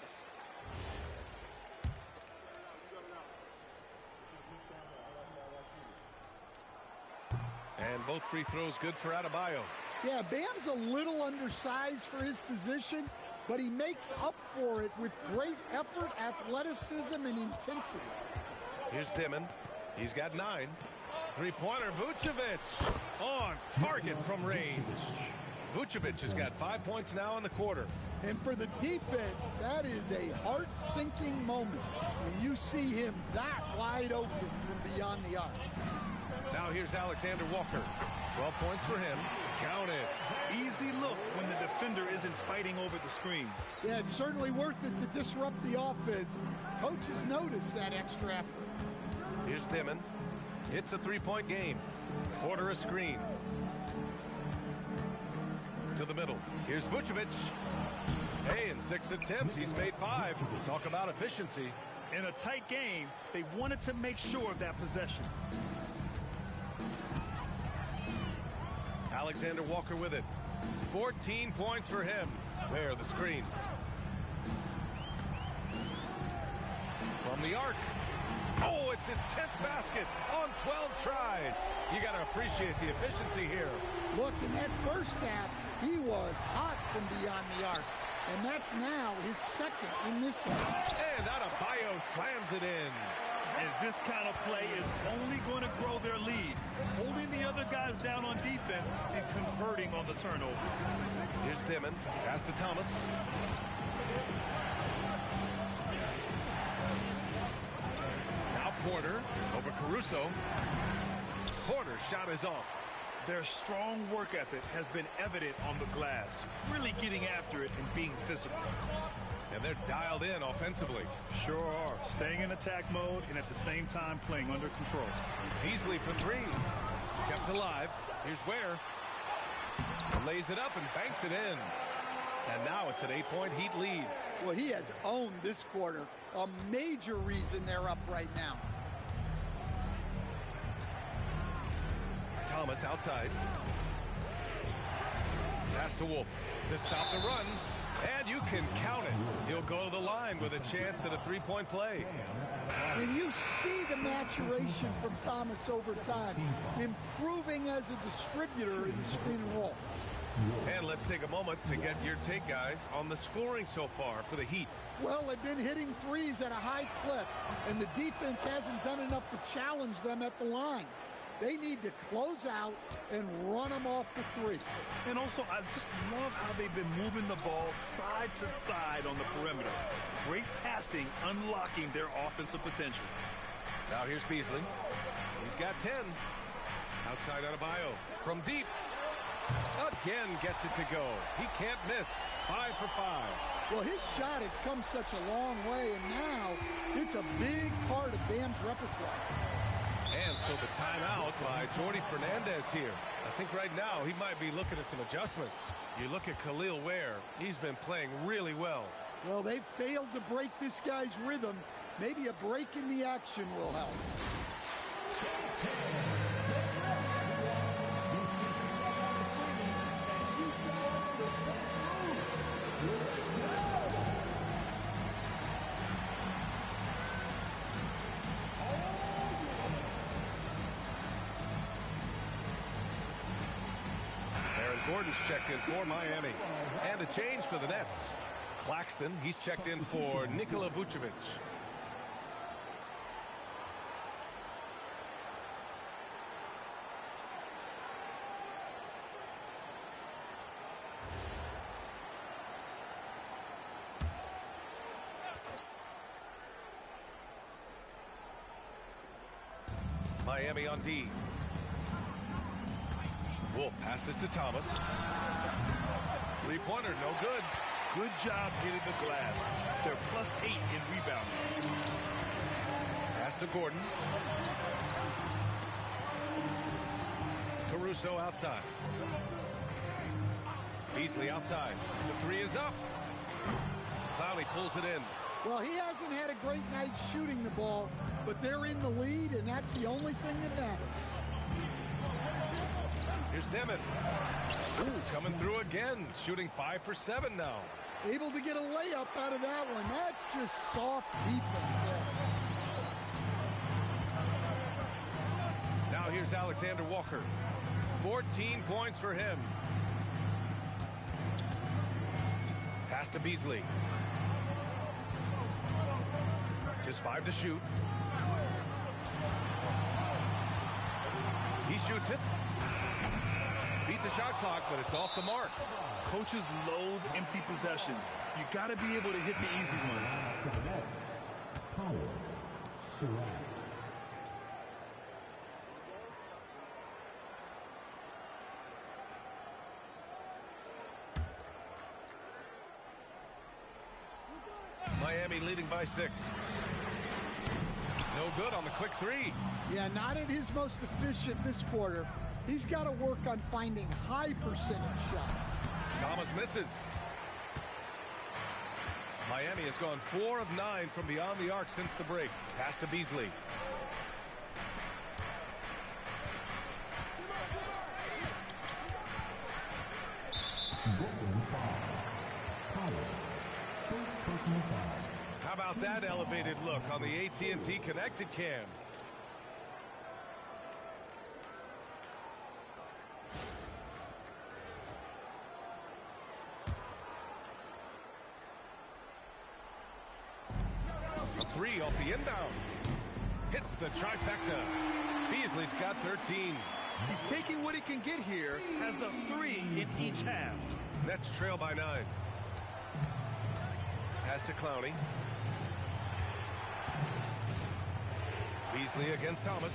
And both free throws good for Adebayo. Yeah, Bam's a little undersized for his position, but he makes up for it with great effort, athleticism, and intensity. Here's Dimon. He's got 9. Three-pointer, Vucevic on target from range. Vucevic has got 5 points now in the quarter. And for the defense, that is a heart-sinking moment when you see him that wide open from beyond the arc. Now here's Alexander Walker. 12 points for him. Count it. Easy look when the defender isn't fighting over the screen. Yeah, it's certainly worth it to disrupt the offense. Coaches notice that extra effort. Here's Dimon. It's a 3-point game. Porter a screen. To the middle. Here's Vucevic. Hey, in 6 attempts, he's made 5. Talk about efficiency. In a tight game, they wanted to make sure of that possession. Alexander Walker with it. 14 points for him. There, the screen. From the arc. Oh, it's his 10th basket on 12 tries. You got to appreciate the efficiency here. Look, in that first half, he was hot from beyond the arc. And that's now his 2nd in this half. And Adebayo slams it in. And this kind of play is only going to grow their lead, holding the other guys down on defense and converting on the turnover. Here's Dimon. Pass to Thomas. Now Porter over Caruso. Porter's shot is off. Their strong work ethic has been evident on the glass, really getting after it and being physical. And they're dialed in offensively. Sure are. Staying in attack mode and at the same time playing under control. Beasley for 3. Kept alive. Here's Ware. Lays it up and banks it in. And now it's an 8-point Heat lead. Well, he has owned this quarter. A major reason they're up right now. Thomas outside. Pass to Wolf to stop the run. And you can count it. He'll go to the line with a chance at a 3-point play. And you see the maturation from Thomas over time, improving as a distributor in the screen and roll. And let's take a moment to get your take, guys, on the scoring so far for the Heat. Well, they've been hitting threes at a high clip, and the defense hasn't done enough to challenge them at the line. They need to close out and run them off the 3. And also, I just love how they've been moving the ball side to side on the perimeter. Great passing, unlocking their offensive potential. Now here's Beasley. He's got 10. Outside Adebayo. From deep. Again gets it to go. He can't miss. 5 for 5. Well, his shot has come such a long way, and now it's a big part of Bam's repertoire. And so the timeout by Jordi Fernandez here. I think right now he might be looking at some adjustments. You look at Khalil Ware. He's been playing really well. Well, they've failed to break this guy's rhythm. Maybe a break in the action will help. Gordon's checked in for Miami. And a change for the Nets. Claxton, he's checked in for Nikola Vucevic. Miami on D. Wolf passes to Thomas. Three-pointer, no good. Good job hitting the glass. They're +8 in rebounding. Pass to Gordon. Caruso outside. Beasley outside. The three is up. Clowney pulls it in. Well, he hasn't had a great night shooting the ball, but they're in the lead, and that's the only thing that matters. Here's Dimmitt. Ooh, coming through again. Shooting 5 for 7 now. Able to get a layup out of that one. That's just soft defense there. Now here's Alexander Walker. 14 points for him. Pass to Beasley. Just 5 to shoot. He shoots it. Beat the shot clock, but it's off the mark. Coaches loathe empty possessions. You got to be able to hit the easy ones. For the Nets, Howard Surratt. Miami leading by 6. No good on the quick three. Yeah, not at his most efficient this quarter. He's got to work on finding high percentage shots. Thomas misses. Miami has gone 4 of 9 from beyond the arc since the break. Pass to Beasley. Brooklyn foul. Howard. First personal foul. How about that elevated look on the AT&T connected cam? A three off the inbound. Hits the trifecta. Beasley's got 13. He's taking what he can get here, has a 3 in each half. Nets trail by 9. Pass to Clowney. Beasley against Thomas.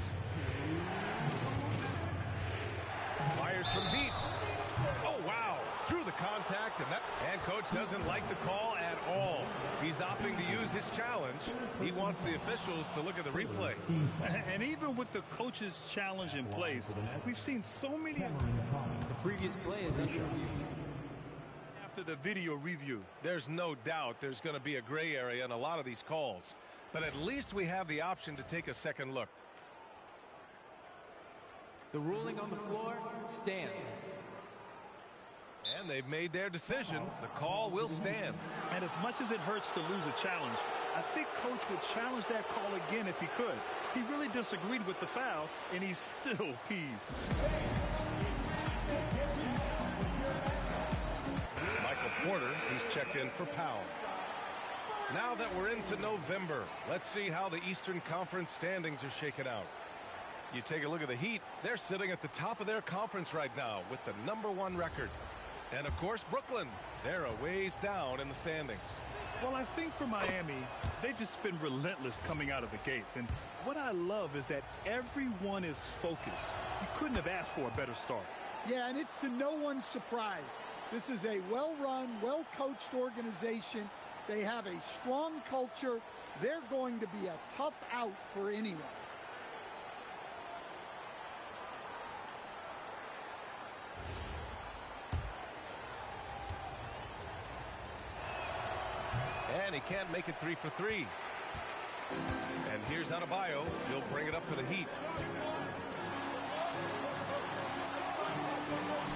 Fires from deep. Oh, wow. Drew the contact, and coach doesn't like the call at all. He's opting to use his challenge. He wants the officials to look at the replay. And even with the coach's challenge in place, we've seen so many... The previous play is under review. After the video review. There's no doubt there's going to be a gray area in a lot of these calls. But at least we have the option to take a second look. The ruling on the floor stands. And they've made their decision. The call will stand. And as much as it hurts to lose a challenge, I think coach would challenge that call again if he could. He really disagreed with the foul, and he's still peeved. Michael Porter, who's checked in for Powell. Now that we're into November, let's see how the Eastern Conference standings are shaken out. You take a look at the Heat, they're sitting at the top of their conference right now with the #1 record. And of course, Brooklyn, they're a ways down in the standings. Well, I think for Miami, they've just been relentless coming out of the gates. And what I love is that everyone is focused. You couldn't have asked for a better start. Yeah, and it's to no one's surprise. This is a well-run, well-coached organization. They have a strong culture. They're going to be a tough out for anyone. And he can't make it 3 for 3. And here's Adebayo. He'll bring it up for the Heat.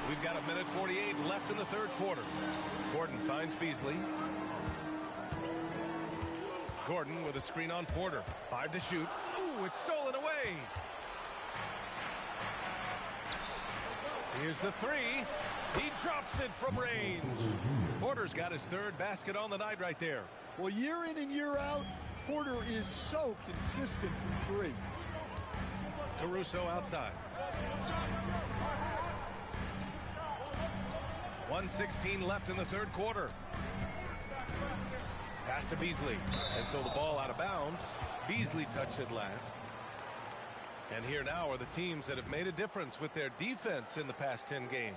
We've got 1:48 left in the third quarter. Gordon finds Beasley. Gordon with a screen on Porter. 5 to shoot. Ooh, it's stolen away. Here's the 3. He drops it from range. Porter's got his third basket on the night right there. Well, year in and year out, Porter is so consistent from 3. Caruso outside. 1:16 left in the third quarter. Pass to Beasley. And so the ball out of bounds. Beasley touched it last. And here now are the teams that have made a difference with their defense in the past 10 games.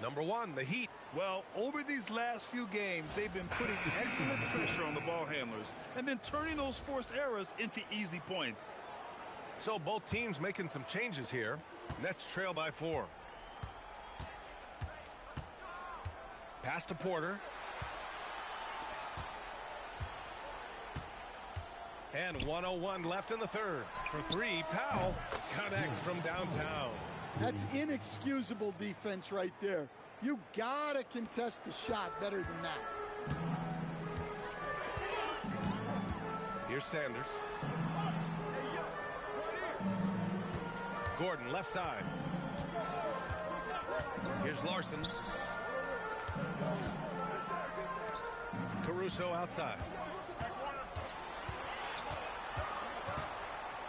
#1, the Heat. Well, over these last few games, they've been putting excellent pressure on the ball handlers and then turning those forced errors into easy points. So both teams making some changes here. Nets trail by 4. Pass to Porter. And 1:01 left in the third. For 3, Powell connects from downtown. That's inexcusable defense right there. You gotta contest the shot better than that. Here's Sanders. Gordon left side. Here's Larson. Caruso outside.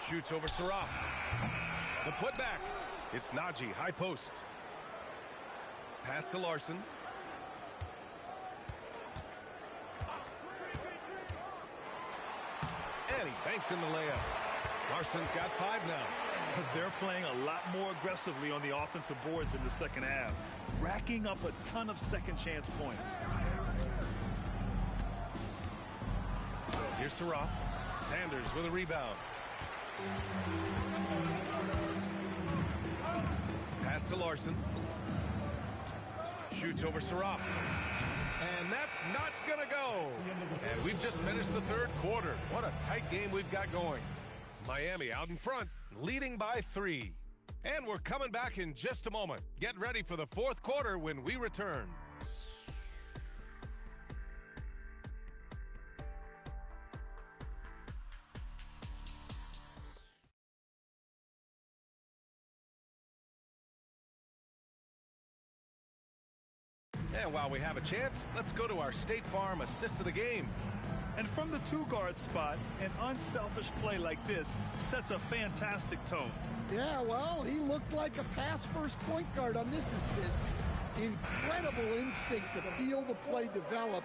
Shoots over Saraf. The putback. It's Najee, high post. Pass to Larson. And he banks in the layup. Larson's got 5 now. They're playing a lot more aggressively on the offensive boards in the second half, racking up a ton of second chance points. Here's Saraf. Sanders with a rebound. Pass to Larson. Shoots over Saraf. And that's not going to go. And we've just finished the third quarter. What a tight game we've got going. Miami out in front, leading by 3. And we're coming back in just a moment. Get ready for the fourth quarter when we return. And while we have a chance, let's go to our State Farm assist of the game. And from the 2-guard spot, an unselfish play like this sets a fantastic tone. Yeah, well, he looked like a pass-first point guard on this assist. Incredible instinct to feel the play develop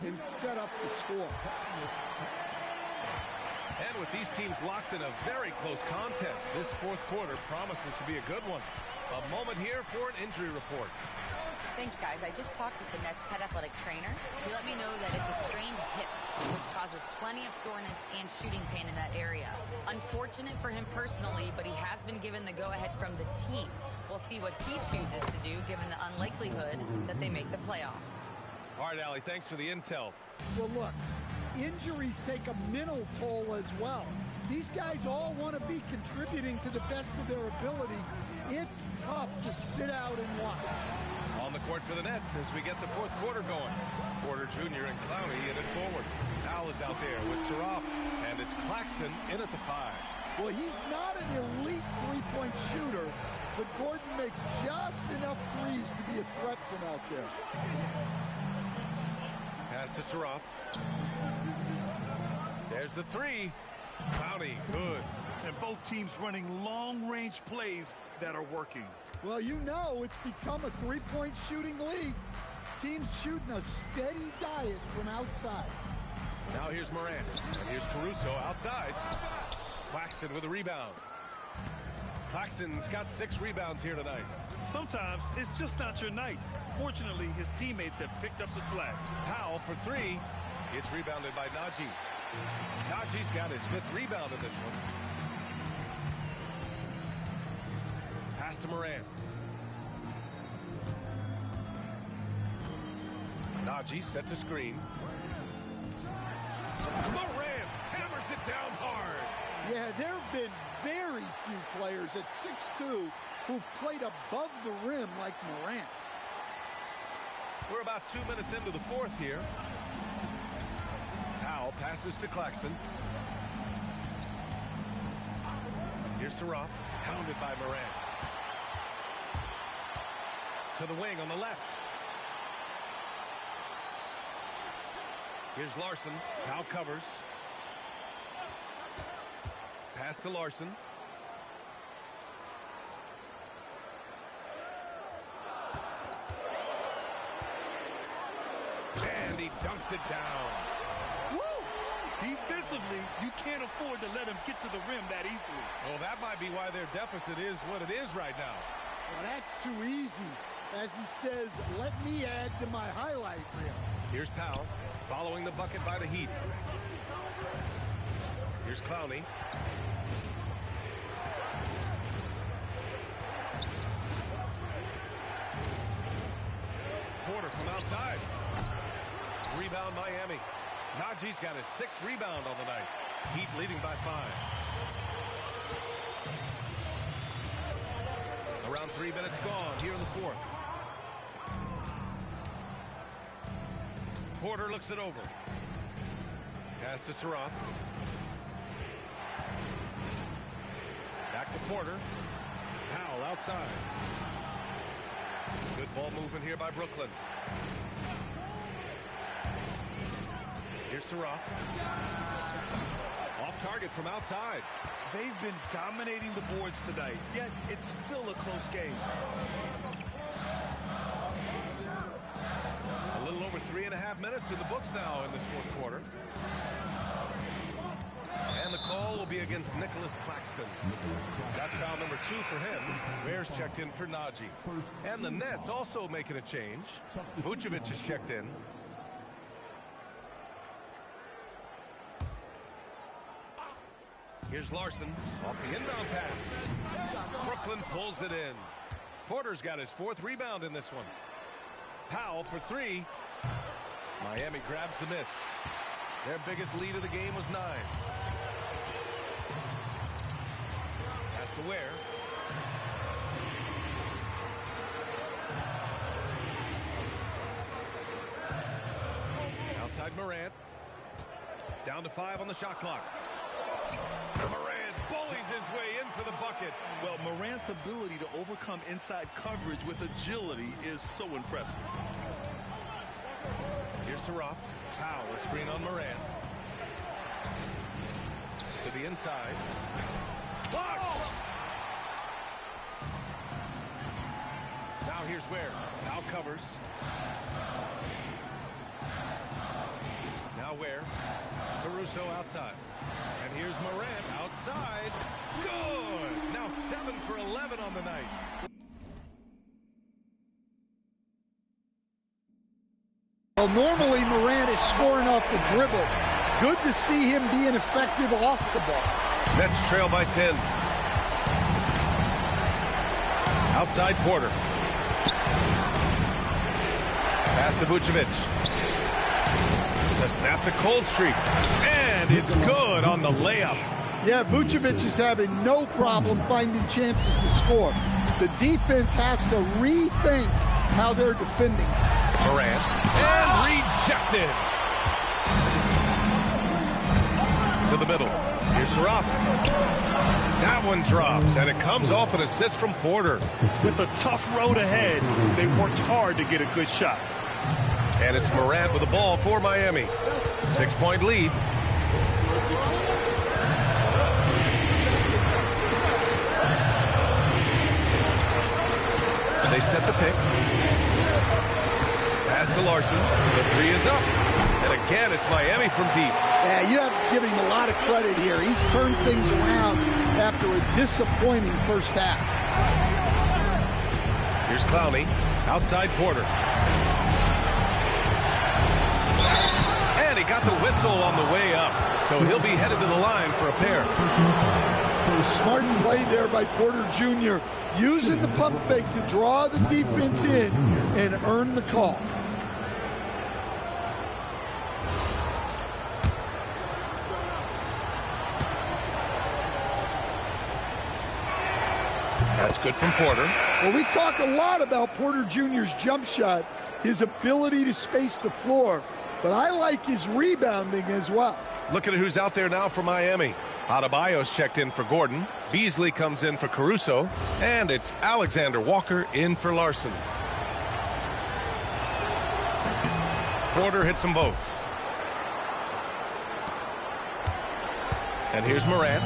and set up the score. And with these teams locked in a very close contest, this fourth quarter promises to be a good one. A moment here for an injury report. Thanks, guys. I just talked with the Nets head athletic trainer. He let me know that it's a strained hip, which causes plenty of soreness and shooting pain in that area. Unfortunate for him personally, but he has been given the go-ahead from the team. We'll see what he chooses to do, given the unlikelihood that they make the playoffs. All right, Allie, thanks for the intel. Well, look, injuries take a mental toll as well. These guys all want to be contributing to the best of their ability. It's tough to sit out and watch. On the court for the Nets as we get the fourth quarter going. Porter Jr. and Clowney in it forward. Powell is out there with Saraf, and it's Claxton in at the 5. Well, he's not an elite three-point shooter, but Gordon makes just enough threes to be a threat from out there. Pass to Saraf. There's the 3. Clowney, good. And both teams running long-range plays that are working. Well, you know it's become a three-point shooting league. Teams shooting a steady diet from outside. Now here's Morant, and here's Caruso outside. Claxton with a rebound. Claxton's got 6 rebounds here tonight. Sometimes it's just not your night. Fortunately, his teammates have picked up the slack. Powell for 3. It's rebounded by Najee. Najee's got his 5th rebound in this one. Pass to Morant. Najee sets a screen. Morant hammers it down hard. Yeah, there have been very few players at 6'2" who've played above the rim like Morant. We're about 2 minutes into the fourth here. Powell passes to Claxton. Here's Saraf, pounded by Morant. To the wing on the left. Here's Larson. Powell covers. Pass to Larson. And he dunks it down. Woo! Defensively, you can't afford to let him get to the rim that easily. Well, that might be why their deficit is what it is right now. Well, that's too easy. As he says, let me add to my highlight reel. Here's Powell, following the bucket by the Heat. Here's Clowney. Porter from outside. Rebound Miami. Najee's got his 6th rebound on the night. Heat leading by 5. Around 3 minutes gone here in the fourth. Porter looks it over. Pass to Saraf. Back to Porter. Powell outside. Good ball movement here by Brooklyn. Here's Saraf. Off target from outside. They've been dominating the boards tonight, yet it's still a close game. A little over 3.5 minutes in the books now in this fourth quarter. And the call will be against Nicholas Claxton. That's foul number 2 for him. Bears checked in for Najee. And the Nets also making a change. Vucevic is checked in. Here's Larson off the inbound pass. Brooklyn pulls it in. Porter's got his 4th rebound in this one. Powell for 3. Miami grabs the miss. Their biggest lead of the game was 9. Pass to Ware. Outside Morant. Down to 5 on the shot clock. Morant bullies his way in for the bucket. Well, Morant's ability to overcome inside coverage with agility is so impressive. Here's Saraf. Powell, a screen on Morant. To the inside. Blocked! Now here's Ware. Powell covers. Now where? Caruso outside. And here's Morant outside. Good! Now 7 for 11 on the night. Well, normally Morant is scoring off the dribble. It's good to see him being effective off the ball. Nets trail by 10. Outside Porter. Pass to Vucevic. To snap the cold streak. And it's good on the layup. Yeah, Vucevic is having no problem finding chances to score. The defense has to rethink how they're defending. Morant. And rejected. To the middle. Here's Ruff. That one drops, and it comes off an assist from Porter. With a tough road ahead, they worked hard to get a good shot. And it's Morant with the ball for Miami. 6-point lead. They set the pick. Pass to Larson. The three is up. And again, it's Miami from deep. Yeah, you have to give him a lot of credit here. He's turned things around after a disappointing first half. Here's Clowney. Outside Porter. And he got the whistle on the way up. So he'll be headed to the line for a pair. Smart play there by Porter Jr. Using the pump fake to draw the defense in and earn the call. That's good from Porter. Well, we talk a lot about Porter Jr.'s jump shot, his ability to space the floor, but I like his rebounding as well. Look at who's out there now for Miami. Adebayo's checked in for Gordon. Beasley comes in for Caruso. And it's Alexander Walker in for Larson. Porter hits them both. And here's Morant.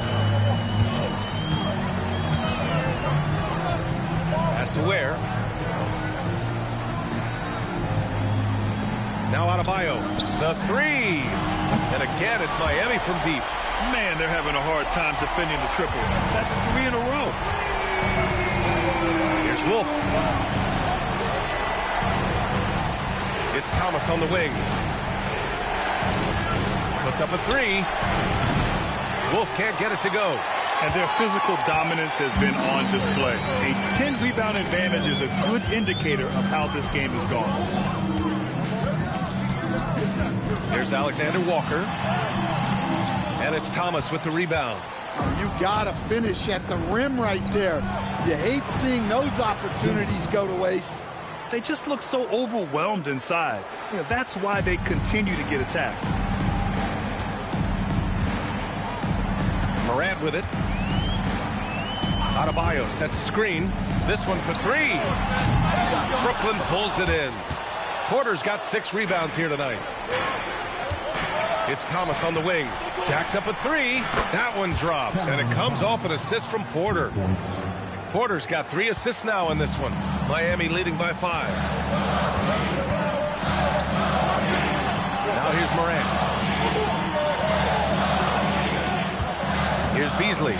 Has to Ware. Now Adebayo. The three. And again, it's Miami from deep. Man, they're having a hard time defending the triple. That's 3 in a row. Here's Wolf. It's Thomas on the wing. Puts up a three. Wolf can't get it to go. And their physical dominance has been on display. A 10-rebound advantage is a good indicator of how this game has gone. Here's Alexander Walker. And it's Thomas with the rebound. You gotta finish at the rim right there. You hate seeing those opportunities go to waste. They just look so overwhelmed inside. You know, that's why they continue to get attacked. Morant with it. Adebayo sets a screen. This one for three. Brooklyn pulls it in. Porter's got 6 rebounds here tonight. It's Thomas on the wing. Jacks up a three. That one drops, and it comes off an assist from Porter. Porter's got 3 assists now in this one. Miami leading by 5. Now here's Morant. Here's Beasley.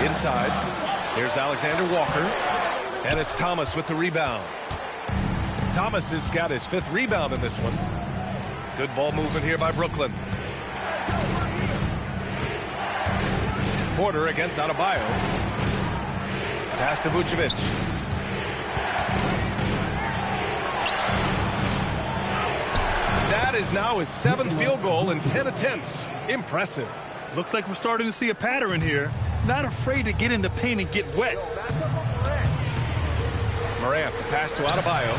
Inside. Here's Alexander Walker. And it's Thomas with the rebound. Thomas has got his 5th rebound in this one. Good ball movement here by Brooklyn. Porter against Adebayo. Pass to Vucevic. That is now his 7th field goal in 10 attempts. Impressive. Looks like we're starting to see a pattern here. Not afraid to get in the paint and get wet. Morant, the pass to Adebayo.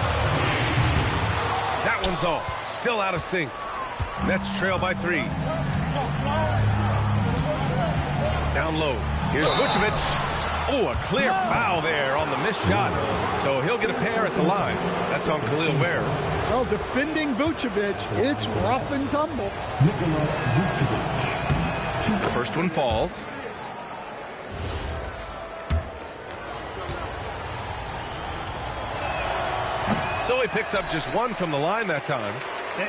That one's off. Still out of sync. Nets trail by 3. Down low. Here's Vucevic. Oh, a clear foul there on the missed shot. So he'll get a pair at the line. That's on Khalil Ware. Well, defending Vucevic, it's rough and tumble. The first one falls. So he picks up just one from the line that time.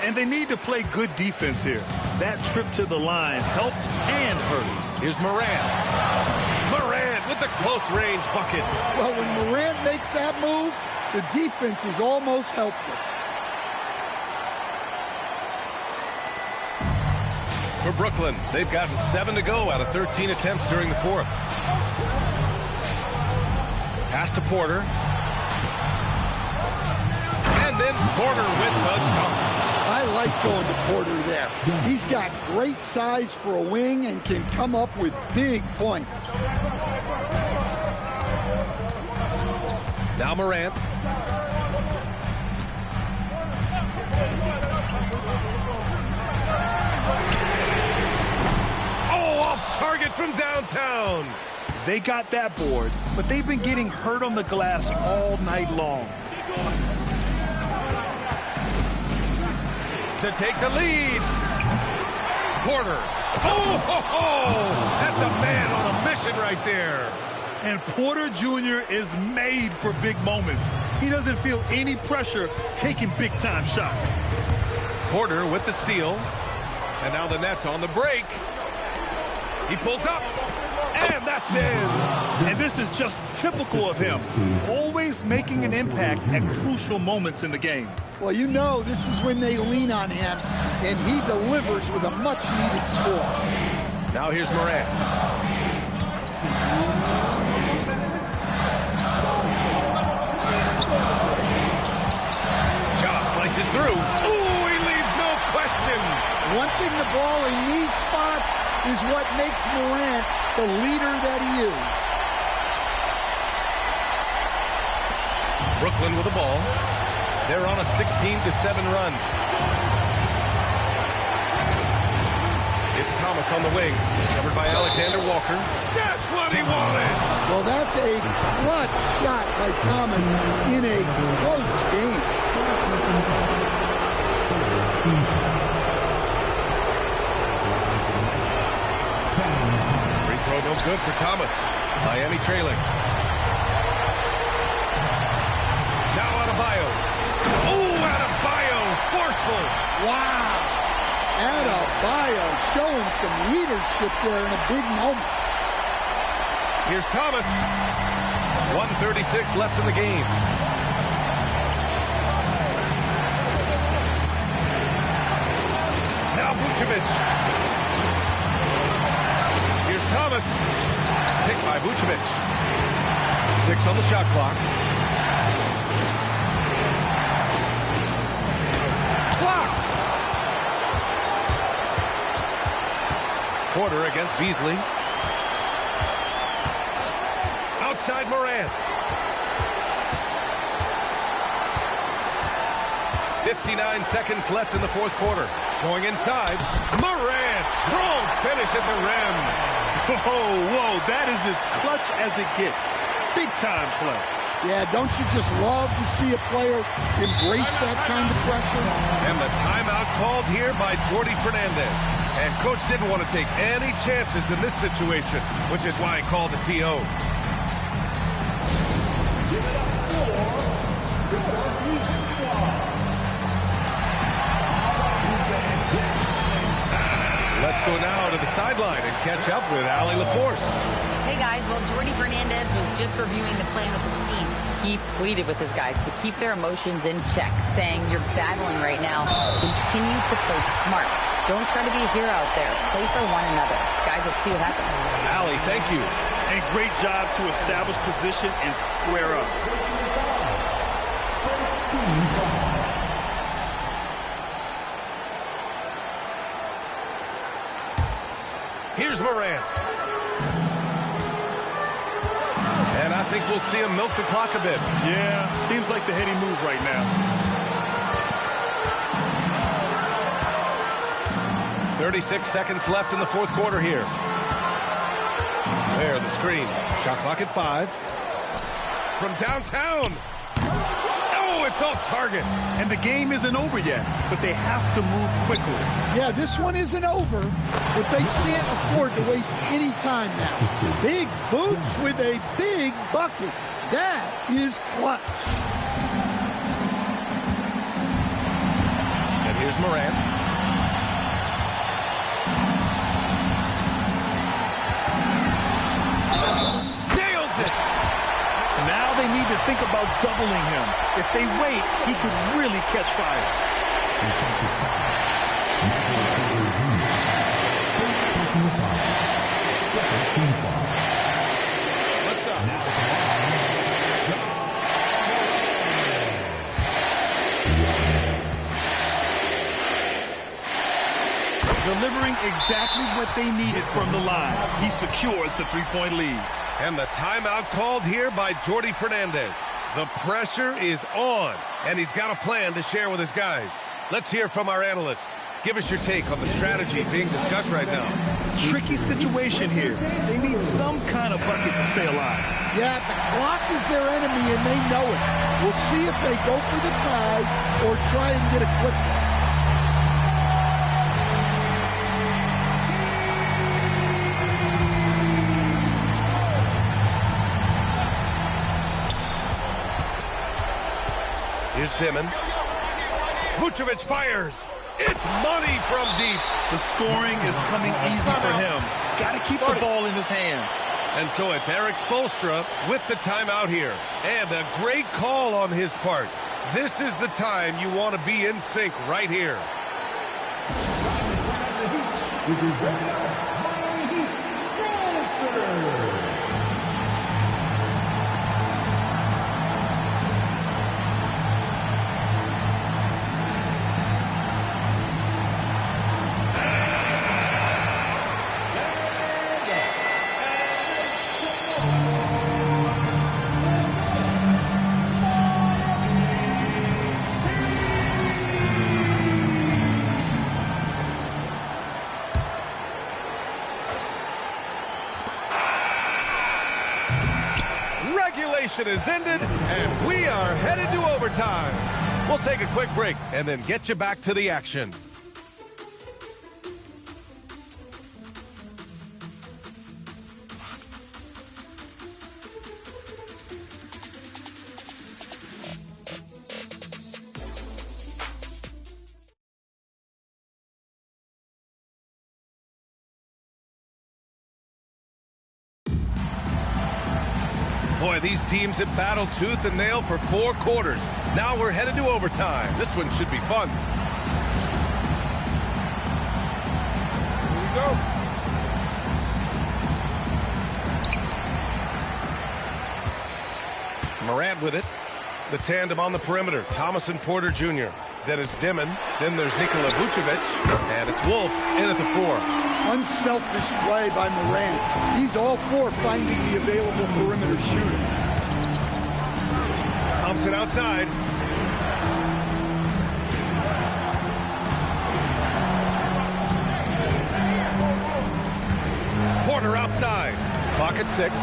And they need to play good defense here. That trip to the line helped and hurt. Here's Morant. Morant with the close-range bucket. Well, when Morant makes that move, the defense is almost helpless. For Brooklyn, they've gotten 7 to go out of 13 attempts during the fourth. Pass to Porter. And then Porter with the dunk. I like going to Porter there. He's got great size for a wing and can come up with big points. Now Morant. Oh, off target from downtown. They got that board, but they've been getting hurt on the glass all night long. To take the lead. Porter. Oh, ho, ho. That's a man on a mission right there. And Porter Jr. is made for big moments. He doesn't feel any pressure taking big-time shots. Porter with the steal. And now the Nets on the break. He pulls up. And that's in. And this is just typical of him. Always making an impact at crucial moments in the game. Well, you know this is when they lean on him, and he delivers with a much-needed score. Now here's Morant. Ja slices through. Ooh, he leaves no question. Wanting the ball in these spots is what makes Morant the leader that he is. Brooklyn with the ball. They're on a 16-7 run. It's Thomas on the wing, covered by Alexander Walker. That's what he wanted! Well, that's a clutch shot by Thomas in a close game. Free throw no good for Thomas. Miami trailing. Now Adebayo. Oh, Adebayo, forceful. Wow. Adebayo showing some leadership there in a big moment. Here's Thomas. 1:36 left in the game. Now Vucevic. Here's Thomas. Picked by Vucevic. 6 on the shot clock. Blocked. Porter against Beasley. Outside Morant. 59 seconds left in the fourth quarter. Going inside. Morant. Strong finish at the rim. Whoa, that is as clutch as it gets. Big time play. Yeah, don't you just love to see a player embrace that kind of pressure? And the timeout called here by Jordi Fernandez. And coach didn't want to take any chances in this situation, which is why he called the TO. Let's go now to the sideline and catch up with Allie LaForce. Hey guys, well, Jordi Fernandez was just reviewing the plan with his team. He pleaded with his guys to keep their emotions in check, saying, you're battling right now. Continue to play smart. Don't try to be a hero out there. Play for one another. Guys, let's see what happens. Allie, thank you. And great job to establish position and square up. Here's Morant. And I think we'll see him milk the clock a bit. Yeah, seems like the heady move right now. 36 seconds left in the fourth quarter here. There, the screen. Shot clock at 5. From downtown. Oh, it's off target. And the game isn't over yet, but they have to move quickly. Yeah, this one isn't over, but they can't afford to waste any time now. Big boots with a big bucket. That is clutch. Here's Morant. Nails it! Now they need to think about doubling him. If they wait, he could really catch fire. What's up? Delivering exactly what they needed from the line. He secures the three-point lead. And the timeout called here by Jordi Fernandez. The pressure is on, and he's got a plan to share with his guys. Let's hear from our analyst. Give us your take on the strategy being discussed right now. Tricky situation here. They need some kind of bucket to stay alive. Yeah, the clock is their enemy, and they know it. We'll see if they go for the tie or try and get a quick one. Here's Dimon. Vucevic fires. It's money from deep. The scoring is coming easy for him. Got to keep the ball in his hands. And so it's Eric Spoelstra with the timeout here. And a great call on his part. This is the time you want to be in sync right here. Regulation is ended, and we are headed to overtime. We'll take a quick break and then get you back to the action. Boy, these teams have battled tooth and nail for 4 quarters. Now we're headed to overtime. This one should be fun. Here we go. Morant with it. The tandem on the perimeter. Thomas and Porter Jr. Then it's Dimon. Then there's Nikola Vucevic. And it's Wolf in at the 4. Unselfish play by Morant. He's all for finding the available perimeter shooter. Thompson outside. Porter outside. Clock at 6.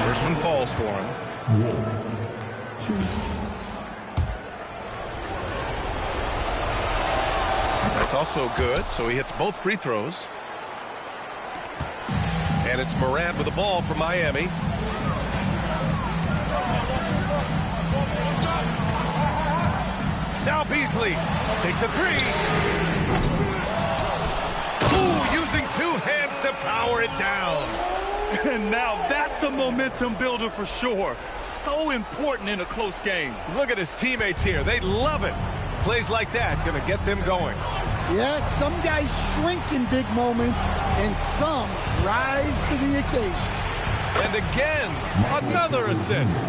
First one falls for him. That's also good, so he hits both free throws. And it's Morant with the ball for Miami. Now Beasley takes a 3. Ooh, using 2 hands to power it down. And now that's a momentum builder for sure. So important in a close game. Look at his teammates here. They love it. Plays like that going to get them going. Yes, some guys shrink in big moments, and some rise to the occasion. And again, another assist.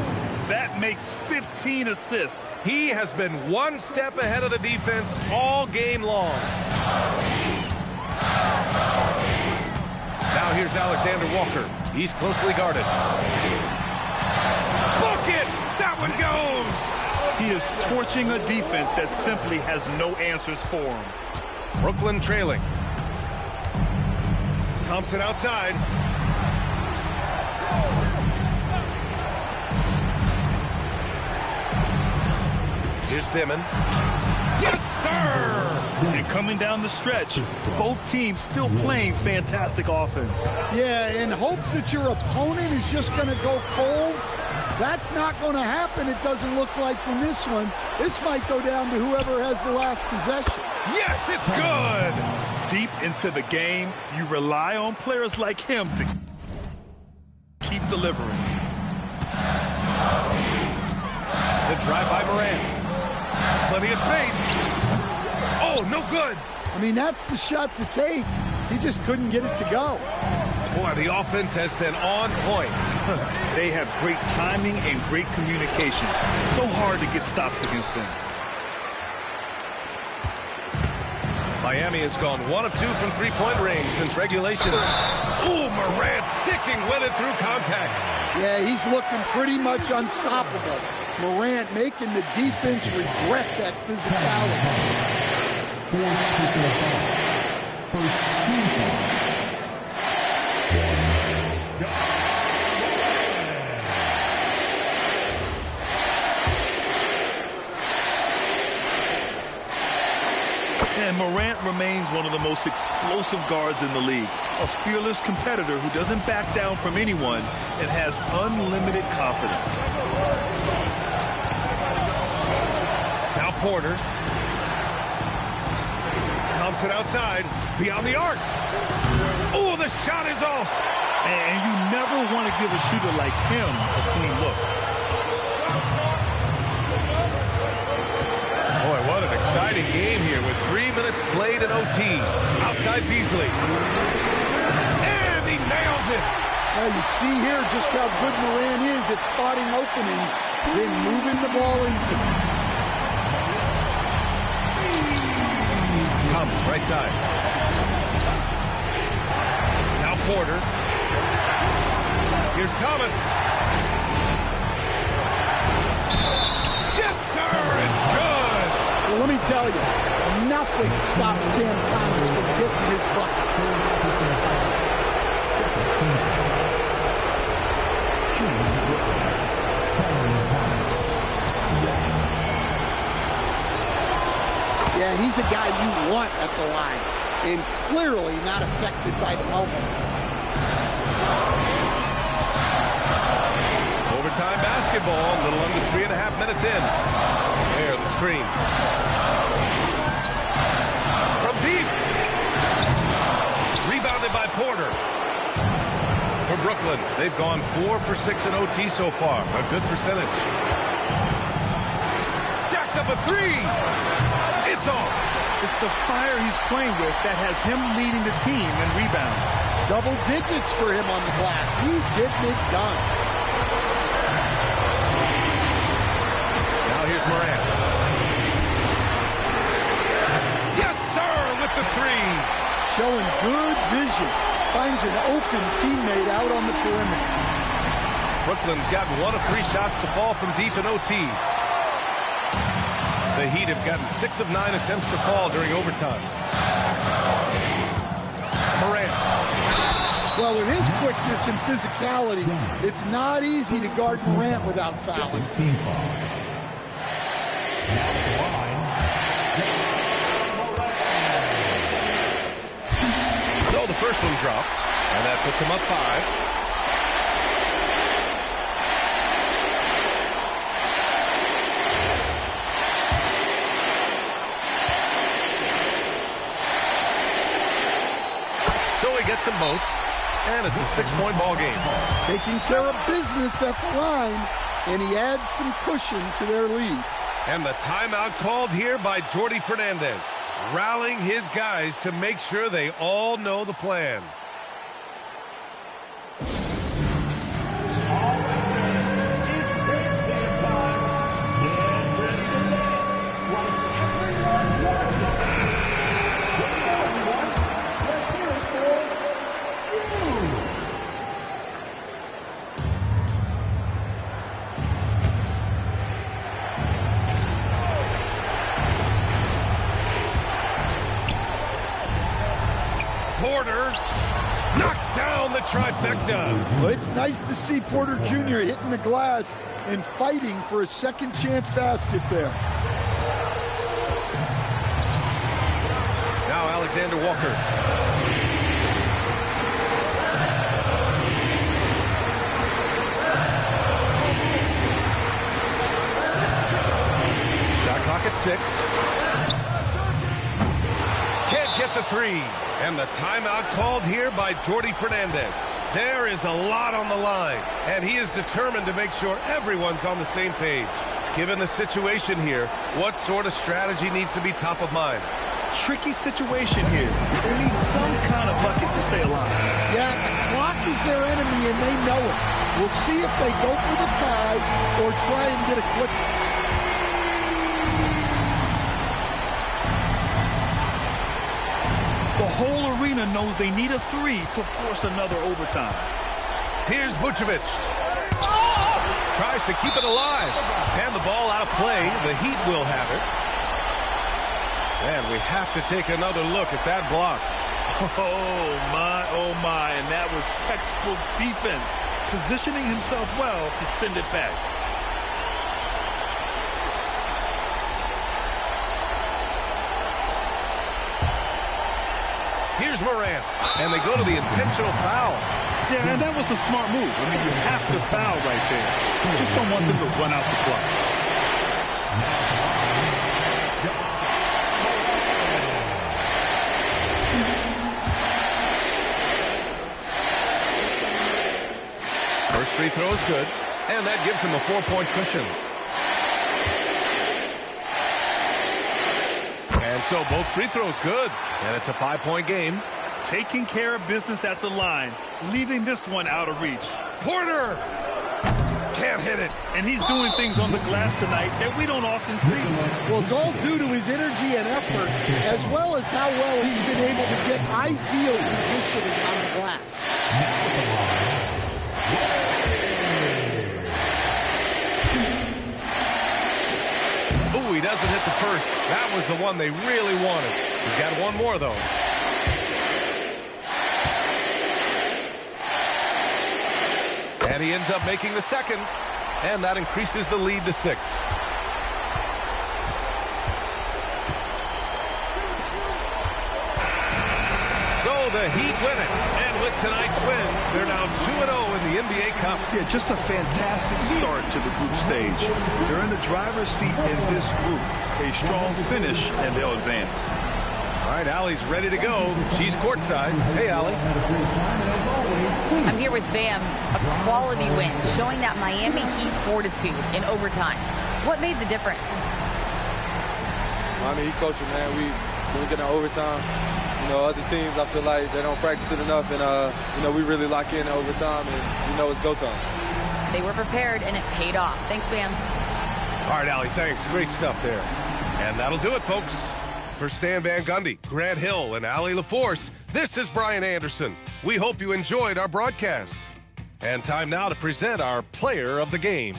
That makes 15 assists. He has been one step ahead of the defense all game long. Now here's Alexander Walker. He's closely guarded. Book it! That one goes! He is torching a defense that simply has no answers for him. Brooklyn trailing. Thompson outside. Here's Dimon. Yes, sir! And coming down the stretch, both teams still playing fantastic offense. Yeah, in hopes that your opponent is just going to go cold, that's not going to happen, it doesn't look like in this one. This might go down to whoever has the last possession. Yes, it's good! Deep into the game, you rely on players like him to keep delivering. The drive by Morant. Plenty of space. Oh, no good. I mean, that's the shot to take. He just couldn't get it to go. Boy, the offense has been on point. They have great timing and great communication. So hard to get stops against them. Miami has gone 1 of 2 from three-point range since regulation. Ooh, Morant sticking with it through contact. Yeah, he's looking pretty much unstoppable. Morant making the defense regret that physicality. First team foul. And Morant remains one of the most explosive guards in the league. A fearless competitor who doesn't back down from anyone and has unlimited confidence. Now Porter. Thompson outside, beyond the arc. Oh, the shot is off. And you never want to give a shooter like him a clean look. Boy, what an exciting game here with 3 minutes played in OT. Outside Beasley. And he nails it. Well, you see here just how good Morant is at spotting openings, then moving the ball into them. Thomas, right side. Now Porter. Here's Thomas. Yes, sir, it's good. Well, let me tell you, nothing stops Cam Thomas from getting his bucket. Yeah, he's a guy you want at the line, and clearly not affected by the moment. Overtime basketball, a little under 3.5 minutes in. There, the screen. From deep. Rebounded by Porter. For Brooklyn, they've gone 4 for 6 in OT so far. A good percentage. Jacks up a 3. It's off. It's the fire he's playing with that has him leading the team in rebounds. Double digits for him on the glass. He's getting it done. Now here's Morant. Yes, sir, with the 3. Showing good vision. Finds an open teammate out on the perimeter. Brooklyn's got 1 of 3 shots to fall from deep in OT. The Heat have gotten 6 of 9 attempts to fall during overtime. Morant. Well, with his quickness and physicality, it's not easy to guard Morant without fouling. So the first one drops, and that puts him up 5. Gets them both, and it's a 6-point ball game. Taking care of business at the line, and he adds some cushion to their lead. And the timeout called here by Jordi Fernandez, rallying his guys to make sure they all know the plan. Porter knocks down the trifecta. Well, it's nice to see Porter Jr. hitting the glass and fighting for a second chance basket there. Alexander Walker. Shot clock at 6. Can't get the 3. And the timeout called here by Jordi Fernandez. There is a lot on the line, and he is determined to make sure everyone's on the same page. Given the situation here, what sort of strategy needs to be top of mind? Tricky situation here. They need some kind of bucket to stay alive. Yeah, the clock is their enemy, and they know it. We'll see if they go for the tie or try and get a quick. The whole arena knows they need a 3 to force another overtime. Here's Vucevic. Tries to keep it alive. And the ball out of play. The Heat will have it. And we have to take another look at that block. Oh my, and that was textbook defense. Positioning himself well to send it back. Here's Morant, and they go to the intentional foul. Yeah, and that was a smart move. I mean, you have to foul right there. You just don't want them to run out the clock. First free throw is good, and that gives him a 4-point cushion. And so both free throws good, and it's a 5-point game. Taking care of business at the line, leaving this one out of reach. Porter can't hit it. And he's doing things on the glass tonight that we don't often see. Well, it's all due to his energy and effort, as well as how well he's been able to get ideal positioning on the glass. Ooh, he doesn't hit the first. That was the one they really wanted. He's got one more, though. And he ends up making the second, and that increases the lead to 6. So the Heat win it, and with tonight's win, they're now 2-0 in the NBA Cup. Yeah, just a fantastic start to the group stage. They're in the driver's seat in this group. A strong finish, and they'll advance. All right, Allie's ready to go. She's courtside. Hey, Allie. I'm here with Bam, a quality win, showing that Miami Heat fortitude in overtime. What made the difference? Miami Heat coaching, man. When we get in overtime, you know, other teams, I feel like they don't practice it enough, and, you know, we really lock in overtime, and, you know, it's go time. They were prepared, and it paid off. Thanks, Bam. All right, Allie, thanks. Great stuff there. And that'll do it, folks. For Stan Van Gundy, Grant Hill, and Allie LaForce, this is Brian Anderson. We hope you enjoyed our broadcast. And time now to present our player of the game.